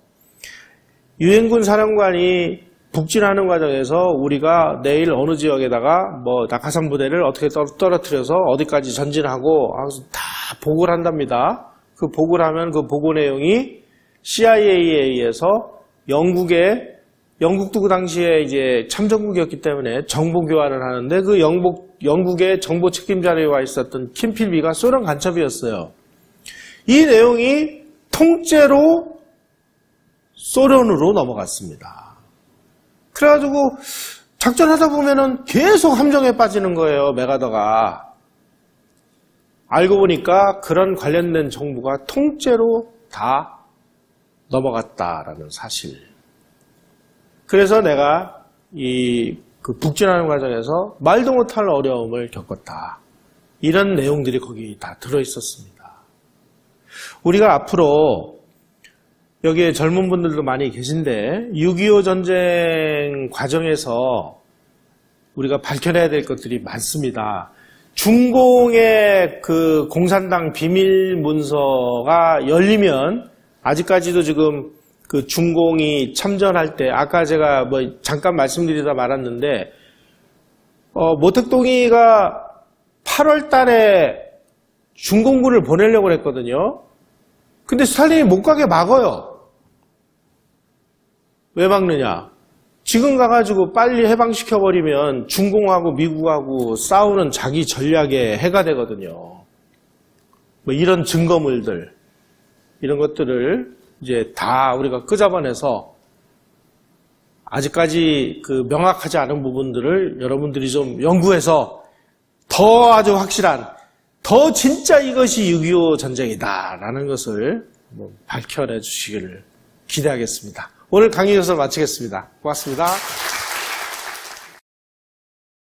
유엔군 사령관이 북진하는 과정에서 우리가 내일 어느 지역에다가 낙하산 부대를 어떻게 떨어뜨려서 어디까지 전진하고 다 보고를 한답니다. 그 보고를 하면 그 보고 내용이 CIA에 의해서 영국도 그 당시에 이제 참전국이었기 때문에 정보 교환을 하는데 그 영국의 정보 책임자리에 와 있었던 킴 필비가 소련 간첩이었어요. 이 내용이 통째로 소련으로 넘어갔습니다. 그래가지고 작전하다 보면은 계속 함정에 빠지는 거예요, 맥아더가. 알고 보니까 그런 관련된 정보가 통째로 다 넘어갔다라는 사실. 그래서 내가 그 북진하는 과정에서 말도 못할 어려움을 겪었다. 이런 내용들이 거기 다 들어있었습니다. 우리가 앞으로 여기에 젊은 분들도 많이 계신데 6.25 전쟁 과정에서 우리가 밝혀내야 될 것들이 많습니다. 중공의 그 공산당 비밀 문서가 열리면 아직까지도 지금 그 중공이 참전할 때 아까 제가 잠깐 말씀드리다 말았는데 모택동이가 8월 달에 중공군을 보내려고 했거든요. 근데 스탈린이 못 가게 막아요. 왜 막느냐? 지금 가가지고 빨리 해방시켜버리면 중공하고 미국하고 싸우는 자기 전략에 해가 되거든요. 이런 증거물들, 이런 것들을 이제 다 우리가 끄잡아내서 아직까지 그 명확하지 않은 부분들을 여러분들이 좀 연구해서 더 아주 확실한, 더 진짜 이것이 6.25 전쟁이다라는 것을 밝혀내 주시기를 기대하겠습니다. 오늘 강의 여기서 마치겠습니다. 고맙습니다.